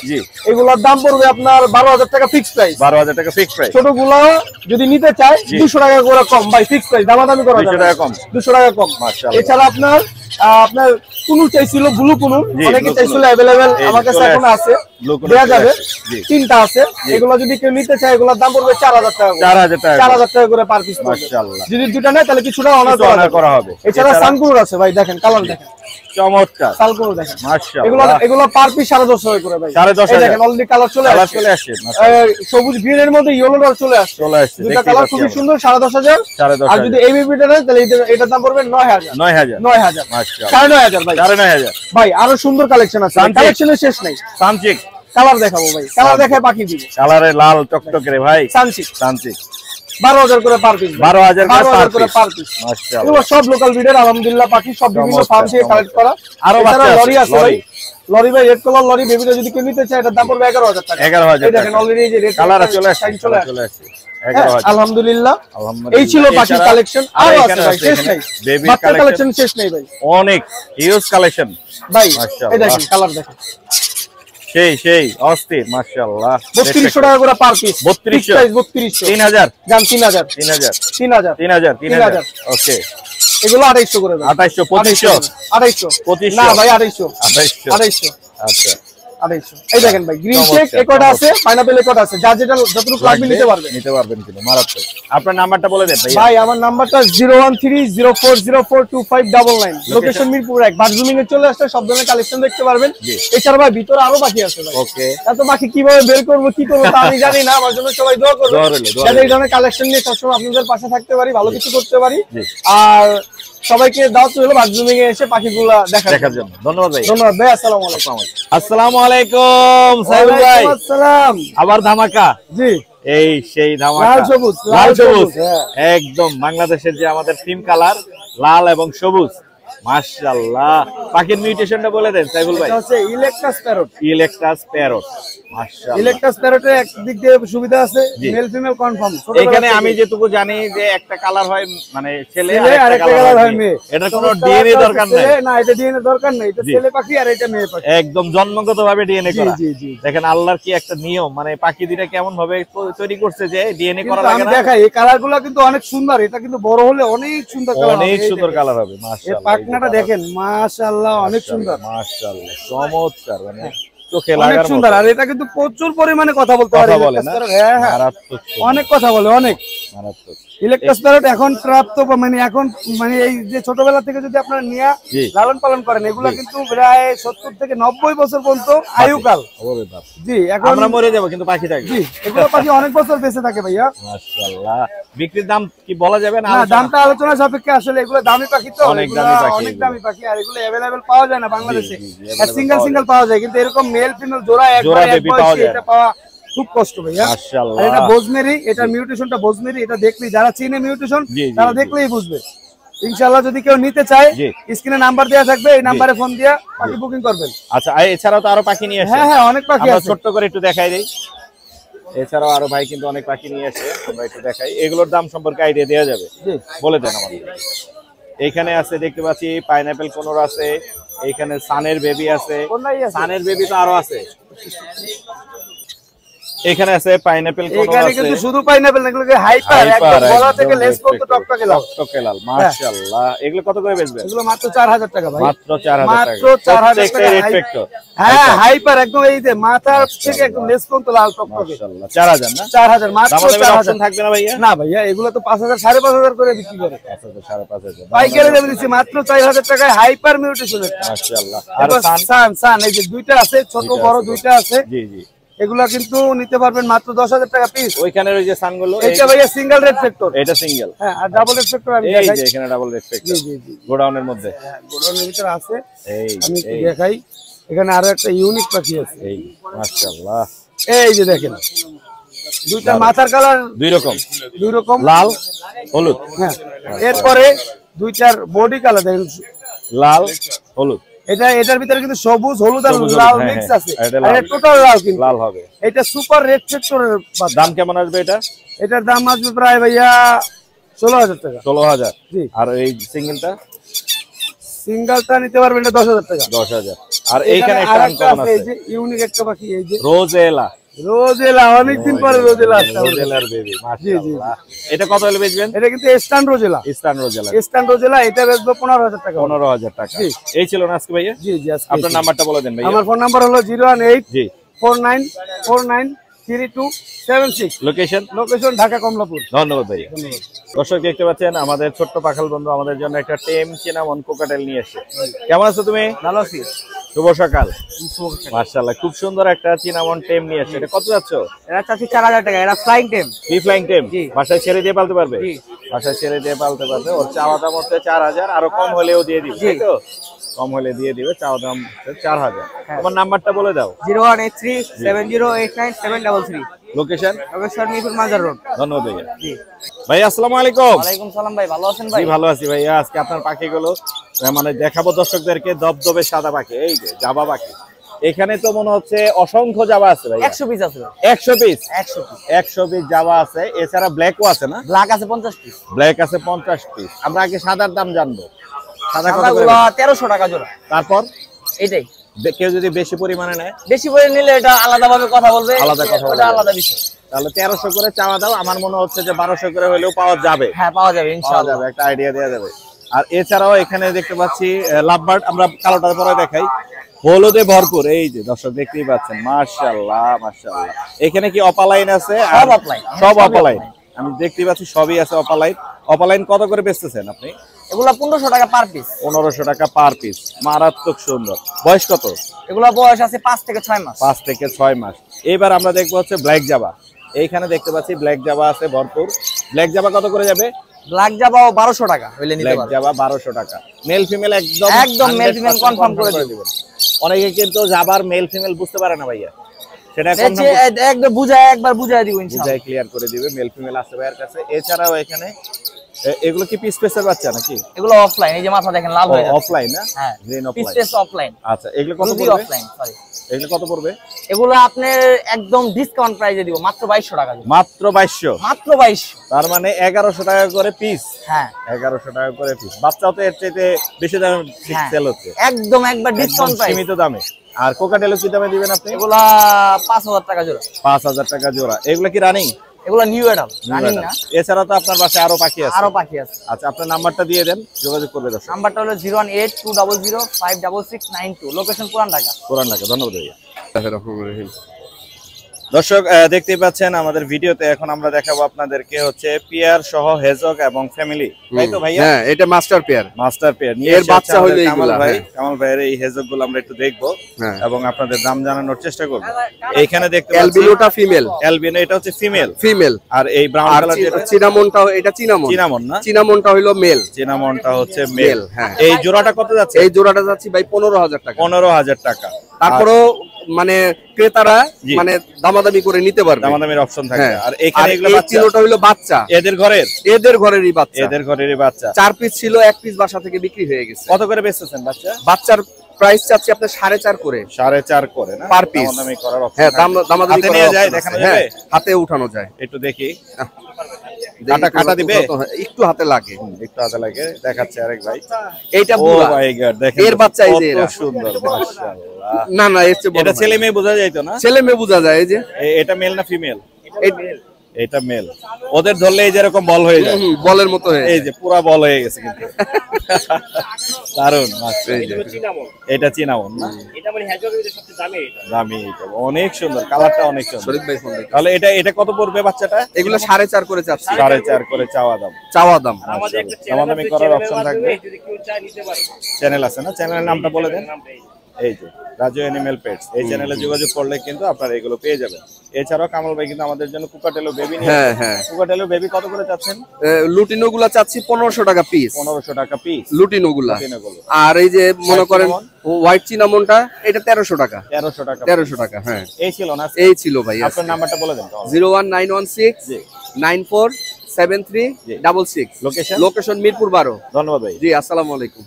এগুলার দাম পড়বে আপনার 12,000 টাকা ফিক্স প্রাইস। 12,000 টাকা ফিক্স প্রাইস। ছোটগুলা যদি নিতে চায় 200 টাকা করে কম ভাই, ফিক্স প্রাইস, দামাদামি করা যাবে। 200 টাকা কম। 200 টাকা কম। মাশাআল্লাহ। এছাড়া আপনার আপনার কুনুর চাইছিল, ব্লু কুনুর অনেকে চাইছিল, अवेलेबल আমার কাছে এখন আছে, দেয়া যাবে। 3টা আছে, এগুলো যদি কেউ নিতে চায় এগুলোর দাম পড়বে 4000 টাকা, 4000 টাকা করে পার পিস পড়বে। মাশাআল্লাহ, যদি দুটো নেয় তাহলে কিছুটা অনার করা হবে। এছাড়া সানকুনুর আছে ভাই, দেখেন কালার দেখেন, চমৎকার সানকুনুর দেখেন। মাশাআল্লাহ, এগুলো পার পিস 1,500 টাকা করে ভাই। 1,500 দেখেন অলরেডি কালার চলে আসছে, সবুজ গ্রিন এর মধ্যে ইয়েলো কালার চলে আসছে। দুটো কালার খুবই সুন্দর, 10,500। আর যদি এই বিবিটা নেয় তাহলে এটার দাম পড়বে 9000। মাশাআল্লাহ, 9,500 ভাই, 9,500 ভাই। আরো সুন্দর কালেকশন আছে, কালেকশনের শেষ নাই। সানচিক কালার দেখাবো ভাই, কালার দেখায় বাকি দিব। কালারে লাল টকটকে রে ভাই, সানচিক 12,000 করে পার পিস, 12,000 করে পার পিস। মাশাআল্লাহ, এগুলো সব লোকাল ব্রিডের আলহামদুলিল্লাহ পাখি, সব বিভিন্ন ফার্ম থেকে কালেক্ট করা। আরো বাচ্চা লরি আছে ভাই, লরি ভাই রেড কালার লরি, বেবিটা যদি কেউ নিতে চায় এটার দাম পড়বে 11,000 টাকা। 11,000 এই দেখেন অলরেডি এই যে রেড কালার চলে আসছে, 11,000। আলহামদুলিল্লাহ, এই ছিল পাখির কালেকশন। আরো আছে ভাই, শেষ নাই, বাচ্চা কালেকশন শেষ নাই ভাই, অনেক হিউজ কালেকশন ভাই। মাশাআল্লাহ, এই দেখেন কালার দেখেন, সেই অস্থির মাশাআল্লাহ। 3200 টাকা করে পার পিস, 3200, 3000 জান 3000, 3000 ওকে। এগুলো 250 করে, 2800, 2500 না ভাই 250, আচ্ছা 250। এই দেখেন ভাই, গ্রিন শেক একটা আছে, পাইনাপল একটা আছে, যা যেটা যতটুকু লাগবে নিতে পারবেন কিন্তু মারাত্মক। আপনার নাম্বারটা বলে দেন ভাই। আমার নাম্বারটা 01304042599, লোকেশন মিরপুর 1, বাথরুমিং এ চলে আসলে সব ধরনের কালেকশন দেখতে পারবেন। এছাড়া ভাই ভিতরে আরো বাকি আছে ভাই, ওকে। এত বাকি কিভাবে বের করব কি করব তা আমি জানি না, আমার জন্য সবাই দোয়া করবেন যাতে এই ধরনের কালেকশন নিয়ে সবসময় আপনাদের পাশে থাকতে পারি, ভালো কিছু করতে পারি। আর সবাইকে দাওয়াত রইল বাথরুমিং এ এসে পাখিগুলো দেখার জন্য। ধন্যবাদ ভাই, ধন্যবাদ ভাই। আসসালামু আলাইকুম। আসসালামু আলাইকুম সাইফুল ভাই। আসসালাম। আবার ধামাকা, জি এই সেই ধামাকা, লাল সবুজ, একদম বাংলাদেশের যে আমাদের থিম কালার লাল এবং সবুজ। মাশাআল্লাহ, পাখির মিউটেশনটা বলে দেন সাইফুল ভাই। এটা হচ্ছে ইলেকট্রাস প্যারট। মাশাআল্লাহ, ইলেকট্রাস প্যারটের একদিক দিয়ে সুবিধা আছে, মেল ফিমেল কনফার্ম। এখানে আমি যেটুকু জানি যে একটা কালার হয় মানে ছেলে আর একটা কালার হয় মেয়ে। এটা কোনো ডিএনএ দরকার নাই, না এটা ডিএনএ দরকার নাই, এটা ছেলে পাখি আর এটা মেয়ে পাখি, একদম জন্মগতভাবে ডিএনএ করা। জি। দেখেন আল্লাহর কি একটা নিয়ম, মানে পাখি দুইটা কেমন ভাবে তৈরি করছে যে ডিএনএ করা লাগে না। দেখাই এই কালারগুলো কিন্তু অনেক সুন্দর, এটা কিন্তু বড় হলে অনেক সুন্দর কালার হবে, অনেক সুন্দর কালার হবে। মাশাআল্লাহ, এই পাখনাটা দেখেন, মাশাআল্লাহ অনেক সুন্দর, মাশাআল্লাহ চমৎকার, মানে চোখে অনেক লাগার সুন্দর। মতো। আর এটা কিন্তু প্রচুর পরিমাণে কথা বলতে পারে, হ্যাঁ মারাত্মক, অনেক কথা বলে, অনেক মারাত্মক। ইলেকট্রাস প্যারট এখন প্রাপ্ত মানে এখন মানে এই যে ছোটবেলা থেকে যদি আপনারা নিয়ে লালন পালন করেন, এগুলো কিন্তু প্রায় 70 থেকে 90 বছর পর্যন্ত আয়ুকাল। জি, এখন আমরা মরে যাব কিন্তু পাখি থাকবে। জি, এগুলো পাখি অনেক বছর বেঁচে থাকে ভাইয়া। মাশাআল্লাহ, বিক্রির দাম কি বলা যাবে না? না, দামটা আলোচনা সাপেক্ষে, আসলে এগুলো দামি পাখি তো, অনেক দামি পাখি, আর এগুলো अवेलेबल পাওয়া যায় না বাংলাদেশে। সিঙ্গেল পাওয়া যায়, কিন্তু এরকম মেল ফিমেল জোড়া একবার এটা পাওয়া খুব কষ্ট ভাইয়া। মাশাআল্লাহ, আর এটা বোজমেরি, এটা মিউটেশনটা বোজমেরি, এটা দেখলেই যারা চিনে মিউটেশন তারা দেখলেই বুঝবে। ইনশাআল্লাহ যদি কেউ নিতে চায় স্ক্রিনে নাম্বার দেওয়া থাকবে, এই নম্বরে ফোন দিয়ে পাখি বুকিং করবেন। আচ্ছা, এছাড়াও তো আরো পাখি নিয়ে আসে? হ্যাঁ, অনেক পাখি আছে, ছোট্ট করে একটু দেখাই দেই। এছাড়াও আরো ভাই কিন্তু অনেক পাখি নিয়ে আসে, আমরা একটু দেখাই। এগুলোর দাম সম্পর্কে আইডিয়া দেওয়া যাবে? বলে দেন আমাদের। এইখানে আছে দেখতে পাচ্ছি পাইনাপল কোনোর আছে, এইখানে সানের বেবি আছে, সানের বেবি তো আরো আছে। এখানে আছে পাইনাপল কোনোর আছে, এখানে কিন্তু শুধু পাইনাপল না, এগুলোকে হাইপার একদম গলা থেকে লেস পর্যন্ত টকটকে লাল। মাশাআল্লাহ, এগুলো কত করে বেচবেন? এগুলো মাত্র 4000 টাকা ভাই, মাত্র 4000 টাকা, মাত্র 4000 টাকা। রেড ফ্যাক্টর, হ্যাঁ হাইপার একদম, এই যে মাথার থেকে একদম লেস পর্যন্ত লাল টকটকে। মাশাআল্লাহ, 4000 না? 4000 মাত্র 4000 থাকবে না ভাইয়া? না ভাইয়া, এগুলো তো 5000 5500 করে বিক্রি করে। 5500 পাইকারি দামে দিচ্ছি মাত্র 4000 টাকায়, হাইপার মিউটেশন। মাশাআল্লাহ। আর সান এই যে দুইটা আছে, ছোট বড় দুইটা আছে। জি জি, এগুলা কিন্তু নিতে পারবেন মাত্র 10000 টাকা পিস। ওইখানে ওই যে সানগুলো, এটা ভাইয়া সিঙ্গেল রেড ফ্যাক্টর, এটা সিঙ্গেল। হ্যাঁ, আর ডাবল রেড ফ্যাক্টর আমি এই দেখাই। যে এখানে ডাবল রেড ফ্যাক্টর, জি জি, গোডাউনের মধ্যে, হ্যাঁ গোডাউনের ভিতরে আছে। এই আমি একটু দেখাই, এখানে আরো একটা ইউনিক পাখি আছে। এই মাশাআল্লাহ, এই যে দেখেন, দুইটা মাথার কালার দুই রকম, লাল হলুদ। হ্যাঁ, এরপরে দুইটার বডি কালার দেখেন, লাল হলুদ। এটার ভিতরে কিন্তু সবুজ হলুদ আর লাল মিক্স আছে, আর এটা টোটাল লাল, কিন্তু লাল হবে। এটা সুপার রেড ফ্যাক্টরের। দাম কেমন আসবে এটা? এটার দাম আসবে প্রায় ভাইয়া 16000 টাকা। 16000। জি। আর এই সিঙ্গেলটা? সিঙ্গেলটা নিতে পারবেন এটা 10000 টাকা। 10000। আর এইখানে একটা আছে, এই যে ইউনিক একটা পাখি, এই যে রোজেলা। রোজেলা অনেকদিন পরে রোজেলা আসছে। রোজেলার বেবি মাশাআল্লাহ। এটা কত হলে বেচবেন? এটা কিন্তু স্টান রোজেলা। স্টান রোজেলা। স্টান রোজেলা এটা বেচবো 15000 টাকা। 15000 টাকা। এই ছিল না আজকে ভাইয়া? জি জি আজকে। আপনার নাম্বারটা বলে দেন ভাইয়া। আমার ফোন নাম্বার হলো 018 জি 49493276। লোকেশন? লোকেশন ঢাকা কমলাপুর। ধন্যবাদ ভাইয়া। দর্শক দেখতে পাচ্ছেন আমাদের ছোট্ট পাখাল বন্ধু আমাদের জন্য একটা টেম চিনামন কোকাটেল নিয়ে এসেছে। কেমন আছো তুমি? ভালো আছি। শুভ সকাল। মাশাআল্লাহ খুব সুন্দর একটা চিনামন টেম নিয়ে এসেছে। এটা কত যাচ্ছ? এটা চাচ্ছি 4000 টাকা। এটা ফ্লাইং টেম। কি ফ্লাইং টেম? জি। বাসায় ছেড়ে দিয়ে পালতে পারবে? জি। বাসায় ছেড়ে দিয়ে পালতে পারবে। ওর চাওয়া দাম হচ্ছে 4000, আরো কম হলেও দিয়ে দিবে, তাই তো? কম হলে দিয়ে দিবে, চাওয়া দাম 4000। তোমার নাম্বারটা বলে দাও। 01837089733। লোকেশন? লোকেশন মিরপুর মাজার রোড। ধন্যবাদ ভাইয়া। জি ভাই আসসালামু আলাইকুম। ওয়ালাইকুম সালাম ভাই, ভালো আছেন ভাই? জি ভালো আছি ভাইয়া। আজকে আপনার পাখিগুলো মানে দেখাবো দর্শকদেরকে, দবদবে সাদা পাখি, এই যে জাবা পাখি। এখানে তো মনে হচ্ছে অসংখ্য জাবা আছে ভাই। 100 পিস আছে। 100 পিস? 100 পিস জাবা আছে। এছাড়া ব্ল্যাকও আছে না? ব্ল্যাক আছে 50 পিস। ব্ল্যাক আছে 50 পিস। আমরা আগে সাদার দাম জানবো। সাদা কত করে? 1300 টাকা জোড়া। তারপর এটাই কেউ যদি বেশি পরিমাণে নেয়? বেশি করে নিলে এটা আলাদা ভাবে কথা বলবে, আলাদা কথা বলবে, ওটা আলাদা বিষয়। তাহলে 1300 করে চাওয়া দাও। আমার মনে হচ্ছে যে 1200 করে হলেও পাওয়া যাবে। হ্যাঁ পাওয়া যাবে পাওয়া ইনশাআল্লাহ। যাবে, একটা আইডিয়া দেওয়া যাবে। আর এছাড়াও এখানে দেখতে পাচ্ছি লাভবার্ড, আমরা কালোটার পরে দেখাই, হলুদে ভরপুর। এই যে দর্শক দেখতেই পাচ্ছেন, মাশাআল্লাহ মাশাআল্লাহ। এখানে কি অপালাইন আছে? সব অফলাইন। সব অপালাইন আমি দেখতে পাচ্ছি, সবই আছে অপালাইন। অপালাইন কত করে বেচতেছেন আপনি? এগুলা 1500 টাকা পার পিস। 1500 টাকা পার পিস। মারাত্মক সুন্দর। বয়স কত? এগুলা বয়স আছে 5 থেকে 6 মাস। 5 থেকে 6 মাস। এবার আমরা দেখবো হচ্ছে ব্ল্যাক জাবা। এইখানে দেখতে পাচ্ছি ব্ল্যাক জাবা আছে ভরপুর। ব্ল্যাক জাবা কত করে যাবে? ব্ল্যাক জাবাও 1200 টাকা হইলে নিতে ব্ল্যাক পারবে। জাবা 1200 টাকা। মেল ফিমেল একদম মেল ফিমেল কনফার্ম করে দিবেন। অনেকে কিন্তু জাবার মেল ফিমেল বুঝতে পারে না ভাইয়া, সেটা একদম বুঝায়, একবার বুঝায় দিব ইনশাআল্লাহ। বুঝায় ক্লিয়ার করে দিবে। মেল ফিমেল আছে ভাইয়ের কাছে। এছাড়াও এখানে এগুলো কি পিস পেসের বাচ্চা নাকি? এগুলো অফলাইন। এই যে মাথা দেখেন লাল হয়ে যাচ্ছে। অফলাইন না? হ্যাঁ green piece offline. Pace offline. আচ্ছা এগুলো কত পড়বে? Offline sorry. এগুলো কত পড়বে? এগুলো আপনি একদম ডিসকাউন্ট প্রাইসে দিব, মাত্র 2200 টাকা। মাত্র 2200? মাত্র 2200। তার মানে 1100 টাকা করে পিস। হ্যাঁ 1100 টাকা করে পিস। বাচ্চাও তো এর চাইতে বেশি দামে সেল হচ্ছে। একদম একবার ডিসকাউন্ট প্রাইস, সীমিত দামে। আর কোকাটেল কি দামে দিবেন আপনি? এগুলা 5000 টাকা জোড়া। 5000 টাকা জোড়া। এগুলো কি রানিং? এগুলা নিউ অ্যাডাল্ট, রানিং না। এছাড়া তো আপনার বাসায় আরো পাখি আছে? আরো পাখি আছে। আচ্ছা আপনার নাম্বারটা দিয়ে দেন, যোগাযোগ করবে দর্শক। নাম্বারটা হলো 01820056692। লোকেশন পুরান ঢাকা। পুরান ঢাকা। ধন্যবাদ ভাইয়া। দর্শক দেখতেই পাচ্ছেন আমাদের ভিডিওতে এখন আমরা দেখাবো আপনাদেরকে হচ্ছে পিয়ার সহ হেজক এবং ফ্যামিলি, তাই তো ভাইয়া? হ্যাঁ এটা মাস্টার পেয়ার। মাস্টার পেয়ার নিয়ে এর বাচ্চা হলো কামাল এইগুলা। ভাই। কামাল ভাইয়ের এই হেজক গুলো আমরা একটু দেখবো এবং আপনাদের দাম জানানোর চেষ্টা করব। এইখানে দেখতে পাচ্ছি অ্যালবিনোটা ফিমেল। অ্যালবিনো এটা হচ্ছে ফিমেল। ফিমেল। আর এই ব্রাউন কালার যেটা চিনামনটা, এটা চিনামন। চিনামন না? চিনামনটা হলো মেল। চিনামনটা হচ্ছে মেল। হ্যাঁ। এই জোড়াটা কত যাচ্ছে? এই জোড়াটা যাচ্ছে ভাই 15000 টাকা। 15000 টাকা। তারপরও মানে ক্রেতারা মানে দামাদামি করে নিতে পারবে, দামাদামির অপশন থাকে। আর এখানে এগুলো বাচ্চা, চিনোটা হলো বাচ্চা। এদের ঘরের? এদের ঘরেরই বাচ্চা। এদের ঘরেরই বাচ্চা। 4 পিস ছিল, 1 পিস বাসা থেকে বিক্রি হয়ে গেছে। কত করে বেচতেছেন বাচ্চা? বাচ্চার প্রাইস চাচ্ছি আপনার 4.5 করে। 4.5 করে না পার পিস। দামাদামি করার অপশন। হ্যাঁ দামাদামি হাতে নিয়ে যায়, দেখানো যাবে? হাতে উঠানো যায়। একটু দেখি। কাটা দিবে? একটু হাতে লাগে। একটু হাতে লাগে। দেখাচ্ছে আরেক ভাই। এইটা ও মাই গড, দেখেন এর বাচ্চা এই যে কত সুন্দর, মাশাআল্লাহ। না না এর চেয়ে বড়। এটা ছেলে মেয়ে বোঝা যাইতো না? ছেলে মেয়ে বোঝা যায়। এই যে এটা মেল না ফিমেল? এটা মেল। ওদের ধরলে এই যে এরকম বল হয়ে যায়, বলের মতো হয়ে, এই যে পুরা বল হয়ে গেছে কিন্তু। দারুন। এটা চিনামন না? এটা মানে হেজকের সবচেয়ে দামি। দামি। অনেক সুন্দর, কালারটা অনেক সুন্দর। শরীফ ভাই ফোন দেখে। তাহলে এটা কত পড়বে বাচ্চাটা? এগুলো 4.5 করে চাচ্ছি। 4.5 করে চাওয়া দাম। আমাদের একটা দামাদামি করার অপশন থাকবে। যদি কেউ চায় নিতে পারে। চ্যানেল আছে না? চ্যানেলের নামটা বলে দেন। এই যে রাজু অ্যানিমেল পেটস, এই চ্যানেলে যোগাযোগ করলে কিন্তু আপনারা এগুলো পেয়ে যাবেন। এছাড়াও কামাল ভাই কিন্তু আমাদের জন্য কুকাটেলো বেবি নিয়ে। হ্যাঁ হ্যাঁ। কুকাটেলো বেবি কত করে চাচ্ছেন? লুটিনো গুলা চাচ্ছি 1500 টাকা পিস। 1500 টাকা পিস লুটিনো গুলা। লুটিনোগুলো। আর এই যে মনে করেন হোয়াইট চিনামনটা, এটা 1300 টাকা। 1300 টাকা। 1300 টাকা। হ্যাঁ এই ছিল না? এই ছিল ভাই। আপনার নাম্বারটা বলে দেন। 01916 947366। লোকেশন মিরপুর 12। ধন্যবাদ ভাই। জি আসসালামু আলাইকুম।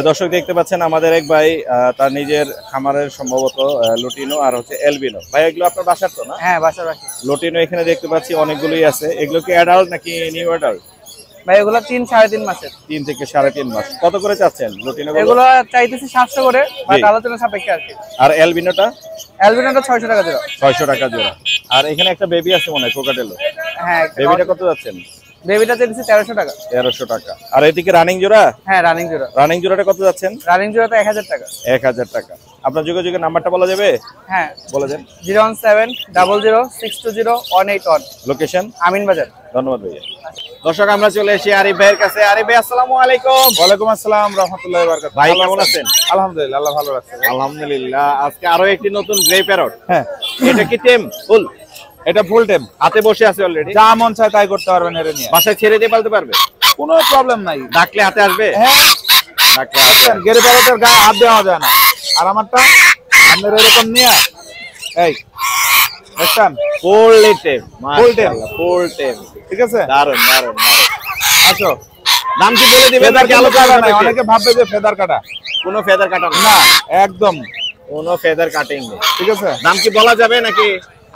দর্শক দেখতে পাচ্ছেন আমাদের এক ভাই তার নিজের খামারের সম্ভবত লুটিনো আর হচ্ছে এলবিনো। ভাই এগুলো আপনার বাসার তো না? হ্যাঁ বাসার বাকি। লুটিনো এখানে দেখতে পাচ্ছি অনেকগুলোই আছে। এগুলো কি অ্যাডাল্ট নাকি নিউ অ্যাডাল্ট? ভাই এগুলো 3-3.5 মাসের। 3 থেকে 3.5 মাস। কত করে চাচ্ছেন লুটিনো? এগুলো চাইতেছি 700 করে, বাট আলোচনা সাপেক্ষে আর কি। আর এলবিনোটা? অ্যালবিনোটা 600 টাকা জোড়া। 600 টাকা জোড়া। আর এখানে একটা বেবি আছে মনে হয় কোকাটেলো। হ্যাঁ, বেবিটা কত যাচ্ছেন? বেবিটা দিচ্ছি 1300 টাকা। 1300 টাকা। আর এদিকে রানিং জোড়া? হ্যাঁ, রানিং জোড়া। রানিং জোড়াটা কত যাচ্ছেন? রানিং জোড়াটা 1000 টাকা। 1000 টাকা। আপনার যোগাযোগের নাম্বারটা বলা যাবে? হ্যাঁ, বলে দেন। 01700620181। লোকেশন? আমিন বাজার। ধন্যবাদ ভাইয়া। দর্শক আমরা চলে এসেছি আরিফ ভাইয়ের কাছে। আরিফ ভাই আসসালামু আলাইকুম। ওয়ালাইকুম আসসালাম রাহমাতুল্লাহি ওয়া বারাকাতুহু। ভাই কেমন আছেন? আলহামদুলিল্লাহ, আল্লাহ ভালো রাখছে। আলহামদুলিল্লাহ। আজকে আরো একটি নতুন গ্রে প্যারট। হ্যাঁ, এটা কি টেম ফুল? এটা ফুল টেম। হাতে বসে আছে অলরেডি। যা মন চায় তাই করতে পারবেন এর নিয়ে। বাসায় ছেড়ে দিয়ে পালতে পারবে? কোনো প্রবলেম নাই। ডাকলে হাতে আসবে? হ্যাঁ, ডাকলে হাতে আসবে। গেরে প্যারটের গায়ে হাত দেওয়া যায় না। আর আমারটা আপনার এরকম নিয়ে এই দেখছেন ফুল টেম। Full tame। ফুল টেম। ঠিক আছে? দারুন দারুন দারুন। আসো, নাম কি বলে দিবেন? ফেদার নাকি আলোচনা কাটা নাই। সাপেক্ষে? অনেকে ভাববে যে ফেদার কাটা। কোনো ফেদার কাটা না, না। একদম কোনো ফেদার কাটিং নেই। ঠিক আছে। নাম কি বলা যাবে নাকি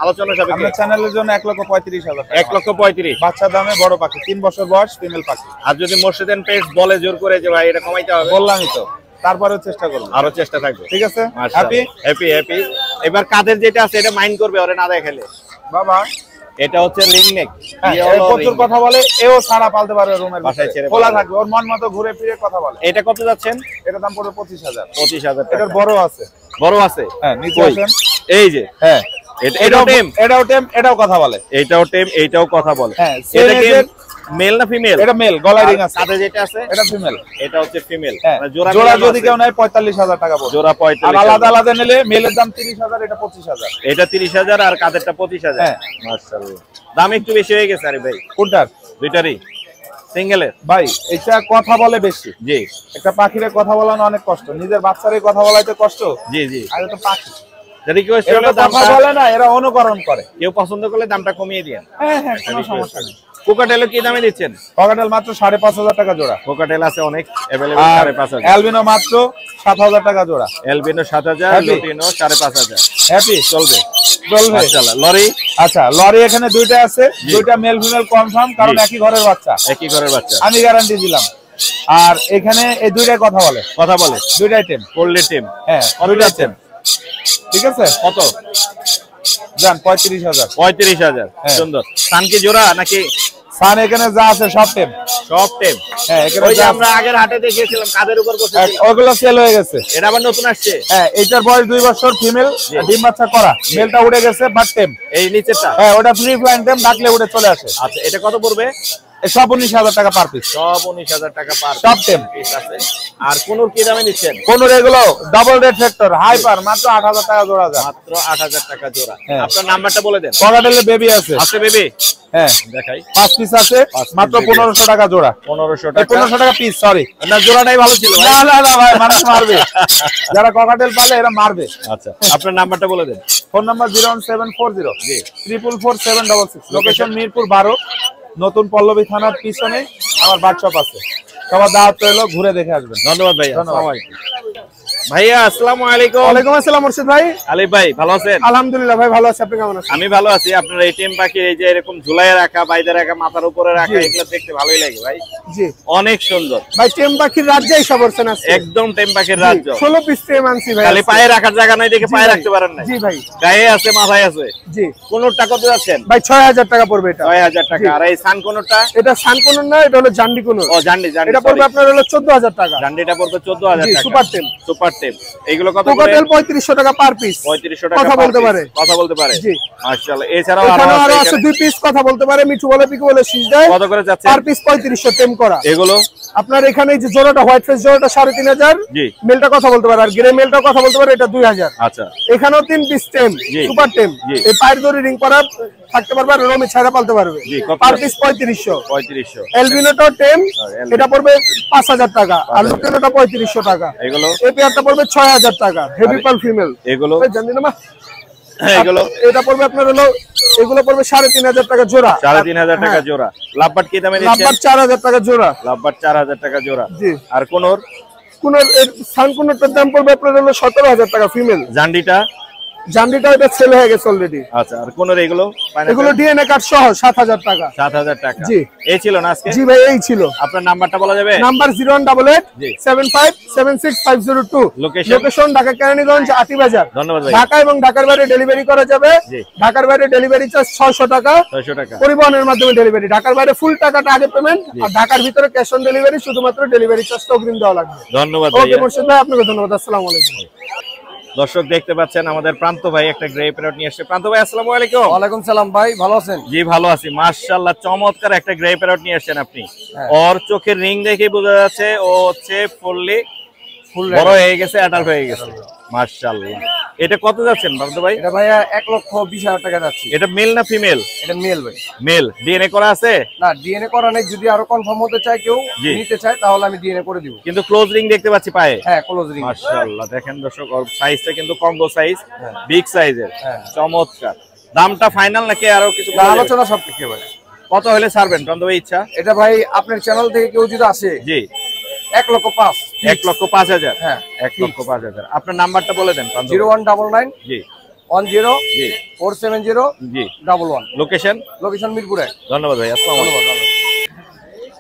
আলোচনা সাপেক্ষে? আপনার চ্যানেলের জন্য 1,35,000 টাকা। 1,35,000। বাচ্চা দামে বড় পাখি, 3 বছর বয়স, ফিমেল পাখি। আর যদি মোর্শেদেন পেজ বলে জোর করে যে ভাই এটা কমাইতে হবে, বললামই তো, তারপরেও চেষ্টা করবো। আরো চেষ্টা থাকবে। ঠিক আছে, হ্যাপি হ্যাপি হ্যাপি হ্যাপি। এবার কাদের যেটা আছে এটা মাইন্ড করবে ওরে না দেখালে। বাবা। এটা হচ্ছে রিং নেক। প্রচুর কথা বলে, এও সারা পালতে পারবে রুমের বাসায় ছেড়ে খোলা পালবে। থাকবে, ওর মন মতো ঘুরে ফিরে কথা বলে। এটা কত যাচ্ছেন? এটার দাম পড়বে 25,000। 25,000 এটার টাকা। বড় আছে। বড় আছে? হ্যাঁ, নিচে কই? আসেন। এই যে হ্যাঁ, এটাও টেম। এটাও টেম, এটাও কথা বলে। এইটাও টেম, এইটাও কথা বলে। হ্যাঁ, এটা same কি age-এর- মেল না ফিমেল? এটা মেল, গলায় রিং আছে। সাথে যেটা আছে এটা ফিমেল। এটা হচ্ছে ফিমেল। হ্যাঁ, জোড়া জোড়া মিলানো যদি আছে। কেউ নেয় 45,000 টাকা পড়বে। জোড়া আর 45,000। আলাদা আলাদা নিলে মেলের দাম 30,000, এটা 25,000। এটা 30,000 আর কাদেরটা 25,000। হ্যাঁ। মাশাআল্লাহ। দাম একটু বেশি হয়ে গেছে আরে ভাই। কোনটার? দুইটারই সিঙ্গেলের? ভাই, এটা কথা বলে বেশি। জি একটা পাখিরে কথা বলানো অনেক কষ্ট, নিজের বাচ্চারে কথা বলাইতে কষ্ট। জি জি। আর এটা পাখি, রিকোয়েস্ট এরা হলো তো কথা দামটা বলে না, এরা অনুকরণ করে। কেউ পছন্দ করলে দামটা কমিয়ে দিয়েন। হ্যাঁ হ্যাঁ, কোনো সমস্যা নেই। কোকাটেলো কি দামে দিচ্ছেন? ককাটেল মাত্র 5,500 টাকা জোড়া। কোকাটেল আছে অনেক अवेलेबल আর 5,500। অ্যালবিনো মাত্র 7,000 টাকা জোড়া। Albino 7,000, Happy? লুটিনো 5,500। হ্যাপি চলবে চলবে। মাশাআল্লাহ। লরি? আচ্ছা, লরি এখানে দুইটা আছে, জি। দুইটা মেল ফিমেল কনফার্ম, কারণ জি। একই ঘরের বাচ্চা, একই ঘরের বাচ্চা। আমি গ্যারান্টি দিলাম। আর এখানে এই দুইটাই কথা বলে, কথা বলে? দুইটাই টেম। কোল্ডে টিম। হ্যাঁ, কত দুইটাই যাচ্ছেন? টেম। ঠিক আছে, কত? যান 35,000। 35,000। হ্যাঁ। সুন্দর। সান কি জোড়া নাকি সান এখানে যা আছে সব টেম। সব টেম? হ্যাঁ, এখানে ওই যে যা আমরা আগের হাটে দেখিয়েছিলাম কাদের উপর বসে ছিল? ওগুলো সেল হয়ে গেছে। এটা আবার নতুন আসছে? হ্যাঁ, এটার বয়স 2 বছর, ফিমেল, ডিম বাচ্চা করা। মেলটা উড়ে গেছে, বাট টেম। এই নিচেরটা? হ্যাঁ, ওটা ফ্রি ফ্লাইং টেম, ডাকলে উড়ে চলে আসে। আচ্ছা, এটা কত পড়বে? এই সব 19,000 টাকা পার পিস। সব 19,000 টাকা পার সব টেম। পিস আছে। আর কোন কি দামে দিচ্ছেন? কোন এগুলো ডাবল রেড ফ্যাক্টর হাইপার মাত্র 8,000 টাকা জোড়া যায়। মাত্র 8,000 টাকা জোড়া। হ্যাঁ। আপনার নাম্বারটা বলে দেন। ককাটেলে বেবি আছে। আছে বেবি? হ্যাঁ, দেখাই। 5 পিস আছে, 5 piece মাত্র baby 1,500 টাকা জোড়া। 1500 এই টাকা। 1,500 টাকা পিস, সরি। না, জোড়াটাই ভালো ছিল ভাই। না না না ভাই, মানুষ মারবে। যারা ককাটেল পালে এরা মারবে। আচ্ছা, আপনার নাম্বারটা বলে দেন। ফোন নাম্বার 01740 জি। 444 লোকেশন মিরপুর 12, নতুন পল্লবী থানার পিছনে আমার বার্কশপ আছে। সবার দাওয়াত রইলো, ঘুরে দেখে আসবেন। ধন্যবাদ ভাইয়া। ধন্যবাদ। আসসালামু আলাইকুম। ভাইয়া আসসালামু আলাইকুম। ওয়ালাইকুম আসসালাম মুর্শিদ ভাই। আলিফ ভাই ভালো আছেন? আলহামদুলিল্লাহ ভাই, ভালো আছি। আপনি কেমন আছেন? আমি ভালো আছি। আপনার এটিএম পাখি এই যে এরকম ঝুলায় রাখা, বাইরে রাখা, মাথার উপরে রাখা, এগুলো দেখতে ভালোই লাগে ভাই। জি অনেক সুন্দর। ভাই, টেম পাখির রাজ্যে সব অর্চন আছে। একদম টেম পাখির রাজ্য। 16 পিস টেম আনছি ভাই। খালি পায়ে রাখার জায়গা নাই দেখে জি পায়ে ভাই। রাখতে পারেন না। জি ভাই। গায়ে আছে, মাথায় আছে। জি কোনটা কত যাচ্ছেন? ভাই, 6,000 টাকা পড়বে এটা। 6,000 টাকা। আর এই সান কোনটা? এটা সানকোনর না, এটা হলো জান্ডি কোনর। ও জান্ডি জান্ডি। এটা পড়বে আপনার হলো 14,000 টাকা। জান্ডিটা পড়বে 14,000 জি, টাকা। সুপার টেম। সুপার টেম। এইগুলো কত করে? কোকাটেল 3500 টাকা পার পিস। 3500 টাকা। কথা per বলতে piece। পারে। কথা বলতে পারে। জি। মাশাআল্লাহ। এছাড়াও এখানে আরো আছে এখানে। 2 পিস কথা বলতে পারে, মিঠু বলে পিকু বলে শীষ দেয়। কত করে যাচ্ছে? পার পিস 3500 টেম করা। এগুলো আপনার এখানে এই যে জোড়াটা হোয়াইট ফেস জোড়াটা 3,500। জি। মেলটা কথা বলতে পারে, আর গ্রে মেলটা কথা বলতে পারে, এটা 2,000। আচ্ছা। এখানেও 3 পিস টেম, জি। সুপার টেম। জি। এই পায়ের দড়ি রিং করা থাকতে পারবে, আর রমি ছাড়া পালতে পারবে। জি, কত পার করে? পিস 3500। 3500। এলবিনোটাও টেম, এলবিনো। এটা পড়বে 5,000 টাকা। আর লুটিনোটা 3500 টাকা। এগুলো এই পেয়ারটা পড়বে 6,000 টাকা, হেভি পাল ফিমেল। এগুলো জানি না মা। এগুলো এটা পড়বে আপনার হলো, এগুলো পড়বে 3,500 টাকা জোড়া। 3,500 টাকা জোড়া। লাভবাট কি দামে দিচ্ছেন? লাভবার 4,000 টাকা জোড়া। লাভবাট 4,000 টাকা জোড়া। জি। আর কোনর? কোন সানকোনটার দাম পড়বে আপনার হলো 17,000 টাকা ফিমেল। জান্ডিটা? জান্ডিটা এটা সেল হয়ে গেছে অলরেডি। আচ্ছা, আর কোন এগুলো? এগুলো ডিএনএ কার্ড সহ 7000 টাকা। 7000 টাকা। জি, এই ছিল না আজকে? জি ভাই, এই ছিল। আপনার নাম্বারটা বলা যাবে? নাম্বার 018875765502। লোকেশন ঢাকা কেরানীগঞ্জ আটিবাজার। ধন্যবাদ ভাই। ঢাকা এবং ঢাকার বাইরে ডেলিভারি করা যাবে। ঢাকার বাইরে ডেলিভারি চার্জ 600 টাকা। 600 টাকা পরিবহনের মাধ্যমে ডেলিভারি। ঢাকার বাইরে ফুল টাকাটা আগে পেমেন্ট, আর ঢাকার ভিতরে ক্যাশ অন ডেলিভারি, শুধুমাত্র ডেলিভারি চার্জটা অগ্রিম দেওয়া লাগবে। ধন্যবাদ ওকে ভাই। মোর্শেদ ভাই, আপনাকে ধন্যবাদ। আসসালামু আলাইকুম। দর্শক দেখতে পাচ্ছেন আমাদের প্রান্ত ভাই একটা গ্রে প্যারট নিয়ে আসছে। প্রান্ত ভাই আসসালামু আলাইকুম। ওয়ালাইকুম সালাম ভাই, ভালো আছেন? জি ভালো আছি মাশাআল্লাহ। চমৎকার একটা গ্রে প্যারট নিয়ে আসছেন আপনি। ওর চোখের রিং দেখে বোঝা যাচ্ছে ও হচ্ছে ফুললি বড় হয়ে গেছে, অ্যাডাল্ট হয়ে গেছে মাশাআল্লাহ। এটা কত যাচ্ছেন প্রান্ত ভাই? এটা ভাইয়া 1,20,000 টাকা যাচ্ছে। এটা মেল না ফিমেল? এটা মেল ভাই। মেল। ডিএনএ করা আছে? না, ডিএনএ করা নেই। যদি আরো কনফার্ম হতে চায় কেউ নিতে চায় তাহলে আমি ডিএনএ করে দিব। কিন্তু ক্লোজ রিং দেখতে পাচ্ছি পায়ে। হ্যাঁ, ক্লোজ রিং। মাশাআল্লাহ দেখেন দর্শক, ওর সাইজটা কিন্তু কম্বো সাইজ, বিগ সাইজের। চমৎকার। দামটা ফাইনাল নাকি আরো কিছু আলোচনা সব থেকে ভাই? কত হলে ছাড়বেন প্রান্ত ভাই ইচ্ছা? এটা ভাই আপনার চ্যানেল থেকে কেউ যদি আসে, জি 1,05,000। 1,05,000। হ্যাঁ, 1,05,000। আপনার নাম্বারটা বলে দেন। 0199 জি 10 জি 470 জি 11। লোকেশন? লোকেশন মিরপুর 1। ধন্যবাদ ভাই। আসসালামু আলাইকুম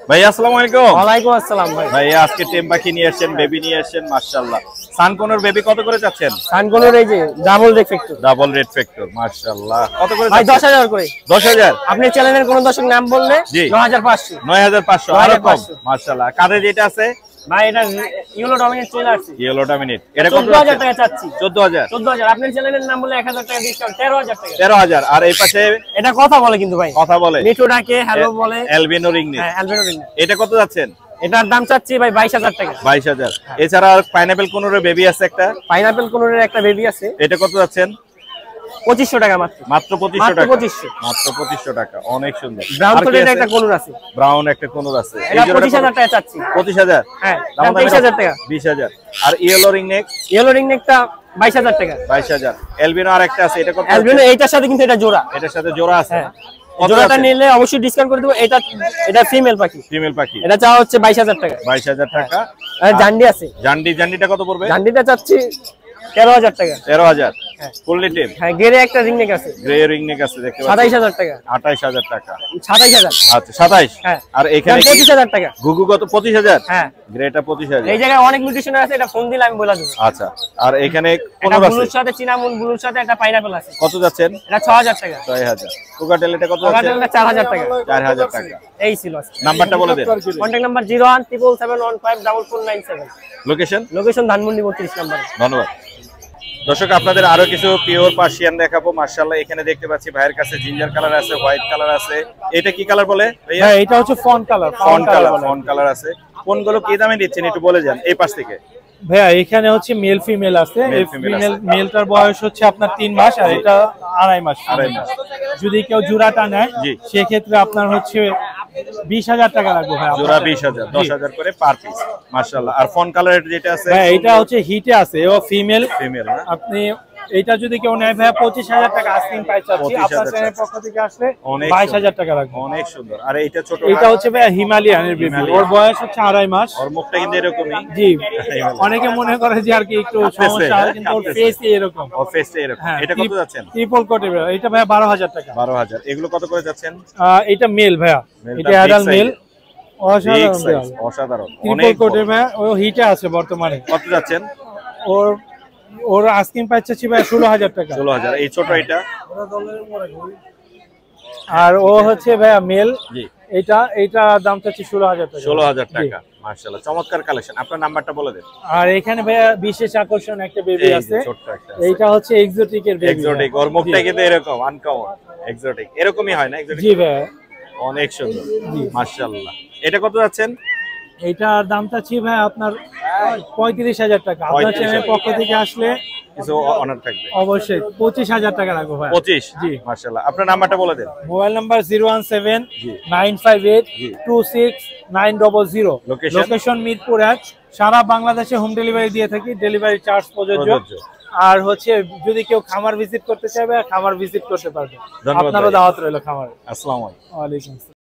ভাই। আসসালামু আলাইকুম। ওয়ালাইকুম আসসালাম ভাই। ভাই আজকে টেম পাখি নিয়ে আসছেন, বেবি নিয়ে আসছেন মাশাআল্লাহ। সানকোনোর বেবি কত করে চাচ্ছেন? সানকোনোর এই যে double red factor. Double red factor মাশাআল্লাহ। কত করে ভাই? চাচ্ছেন? 10,000 করে। 10,000? আপনি চ্যানেলের কোন দর্শক নাম বললে 9500। 9500 আর কম মাশাআল্লাহ। কাদের যেটা আছে ভাই? এটা ইয়েলো ডমিনেট চলে আসছে। Yellow dominate. এটা কত? 14,000 টাকা চাচ্ছি। 14,000? 14,000। আপনার চ্যানেলের নাম বলে 1000 টাকা ডিসকাউন্ট, 13,000 টাকা। 13,000। আর এই পাশে এটা কথা বলে কিন্তু ভাই, কথা বলে, মিঠু ডাকে, হ্যালো বলে। অ্যালবিনো রিংনেট। হ্যাঁ, অ্যালবিনো রিংনেট। এটা কত যাচ্ছেন? এটার দাম চাচ্ছি ভাই 22,000 টাকা। 22,000। এছাড়া পাইনাপল কোনোর বেবি আছে একটা? পাইনাপল কোনোর একটা বেবি আছে। এটা কত যাচ্ছেন? 2500 টাকা মাত্র। মাত্র 2500 টাকা। 2500। মাত্র 2500 টাকা। অনেক সুন্দর। ব্রাউন কোটের একটা কোনোর আছে। ব্রাউন একটা কোনোর আছে। এটা 25,000 টাকা চাচ্ছি। 25,000? হ্যাঁ, দাম 23,000 টাকা। 20,000। আর ইয়েলো রিংনেক? ইয়েলো রিংনেকটা 22,000 টাকা। 22,000। অ্যালবিনো আরেকটা আছে, এটা কত? অ্যালবিনো এইটার সাথে কিন্তু এটা জোড়া। এটার সাথে জোড়া আছে। হ্যাঁ, জোড়াটা নিলে অবশ্যই ডিসকাউন্ট করে দেব। এটা ফিমেল পাখি। ফিমেল পাখি। এটা চাওয়া হচ্ছে 22,000 টাকা। 22,000 টাকা। আর জান্ডি আছে। জান্ডিটা কত পড়বে? জান্ডিটা চাচ্ছি 13,000 টাকা। 13,000? Fully team? হ্যাঁ, গেরে একটা রিংনেক আছে। গ্রে রিংনেক আছে দেখতে পাচ্ছেন। 27,000 টাকা। 28,000 টাকা। 27,000। আচ্ছা 27। হ্যাঁ। আর এখানে 25,000 টাকা। গুগু কত? 25,000? হ্যাঁ, গ্রেটা 25,000। এই জায়গায় অনেক মিউটেশন আছে, এটা ফোন দিলে আমি বলে দেব। আচ্ছা, আর এখানে কোন এটা আছে? ব্লুর সাথে চিনামন, ব্লুর সাথে একটা পাইনাপল আছে। কত যাচ্ছেন? এটা 6,000 টাকা। 6,000। কোকাটেল এটা কত যাচ্ছে? ওখানটা 4,000 টাকা। 4,000 টাকা। এই ছিল আজকে। নাম্বারটা বলে দেন। Contact number 0177154497। Location? Location Dhanmondi 32 নম্বর। ধন্যবাদ। দর্শক আপনাদের আরো কিছু পিওর পার্সিয়ান দেখাবো মাশাআল্লাহ। এখানে দেখতে পাচ্ছি ভাইয়ের কাছে জিঞ্জার কালার আছে, হোয়াইট কালার আছে। এটা কি কালার বলে ভাইয়া? হ্যাঁ, এটা হচ্ছে ফন কালার। ফন কালার আছে। কোনগুলো কি দামে দিচ্ছেন একটু বলে যান এই পাশ থেকে। ভাইয়া এখানে হচ্ছে মেল ফিমেল আছে। মেলটার বয়স হচ্ছে আপনার 3 মাস, আর এটা 2.5 মাস। যদি কেউ জোড়াটা নেয় সেক্ষেত্রে আপনার হচ্ছে 20,000 টাকা লাগবে ভাই। জোড়া 20,000, 10,000 করে পার পিস মাশাআল্লাহ। আর ফন কালার যেটা আছে হ্যাঁ, এটা হচ্ছে হিটে আছে, ও ফিমেল। না? আপনি এটা যদি কেউ নেয় ভাইয়া 25,000 টাকা আস্কিং প্রাইস আছে। আপনার চ্যানেলের পক্ষ থেকে আসলে 22,000 টাকা লাগবে। অনেক সুন্দর। আর এইটা ছোট? এটা হচ্ছে ভাইয়া হিমালয়ানের বেবি, ওর বয়স হচ্ছে 2.5 মাস। ওর মুখটা কিন্তু এরকমই। জি, অনেকে মনে করে যে আর কি একটু সমস্যা, কিন্তু ওর ফেস এরকম। ওর ফেসটা এরকম। এটা কত যাচ্ছেন? ট্রিপল কোটে ভাইয়া, এটা ভাইয়া 12,000 টাকা। 12,000। এগুলো কত করে যাচ্ছেন? এটা মেল ভাইয়া, এটা অ্যাডাল্ট মেল। অসাধারণ। ট্রিপল কোটে ভাইয়া, ও হিটে আছে বর্তমানে। কত যাচ্ছেন? ওর আস্কিং প্রাইস চাচ্ছি ভাই 16,000 টাকা। 16,000। এই ছোট এটা? আর ও হচ্ছে ভাইয়া মেল। জি। এটা দাম চাচ্ছি 16,000 টাকা। 16,000 টাকা মাশাআল্লাহ। চমৎকার কালেকশন। আপনার নাম্বারটা বলে দেন। আর এখানে ভাইয়া বিশেষ আকর্ষণ একটা বেবি আছে। এইটা হচ্ছে এক্সোটিকের বেবি। এক্সোটিক। ওর মুখটা কিন্তু এরকম আনকমন। এক্সোটিক এরকমই হয় না? এক্সোটিক। জি ভাইয়া, অনেক সুন্দর মাশাআল্লাহ। এটা কত যাচ্ছেন? এইটার দাম চাচ্ছি ভাই আপনার 35,000 টাকা। আপনার চ্যানেলের পক্ষ থেকে আসলে কিছু অনার থাকবে অবশ্যই 25,000 টাকা লাগবে ভাই। 25? জি মাশাআল্লাহ। আপনার নাম্বারটা বলে দেন। Mobile number 017-958-26900। লোকেশন মিরপুর 1। সারা বাংলাদেশে হোম ডেলিভারি দিয়ে থাকি, ডেলিভারি চার্জ প্রযোজ্য। আর হচ্ছে যদি কেউ খামার ভিজিট করতে চাইবে, খামার ভিজিট করতে পারবে। আপনারও দাওয়াত রইল খামারে। আসসালামু আলাইকুম। ওয়ালাইকুম আসসালাম।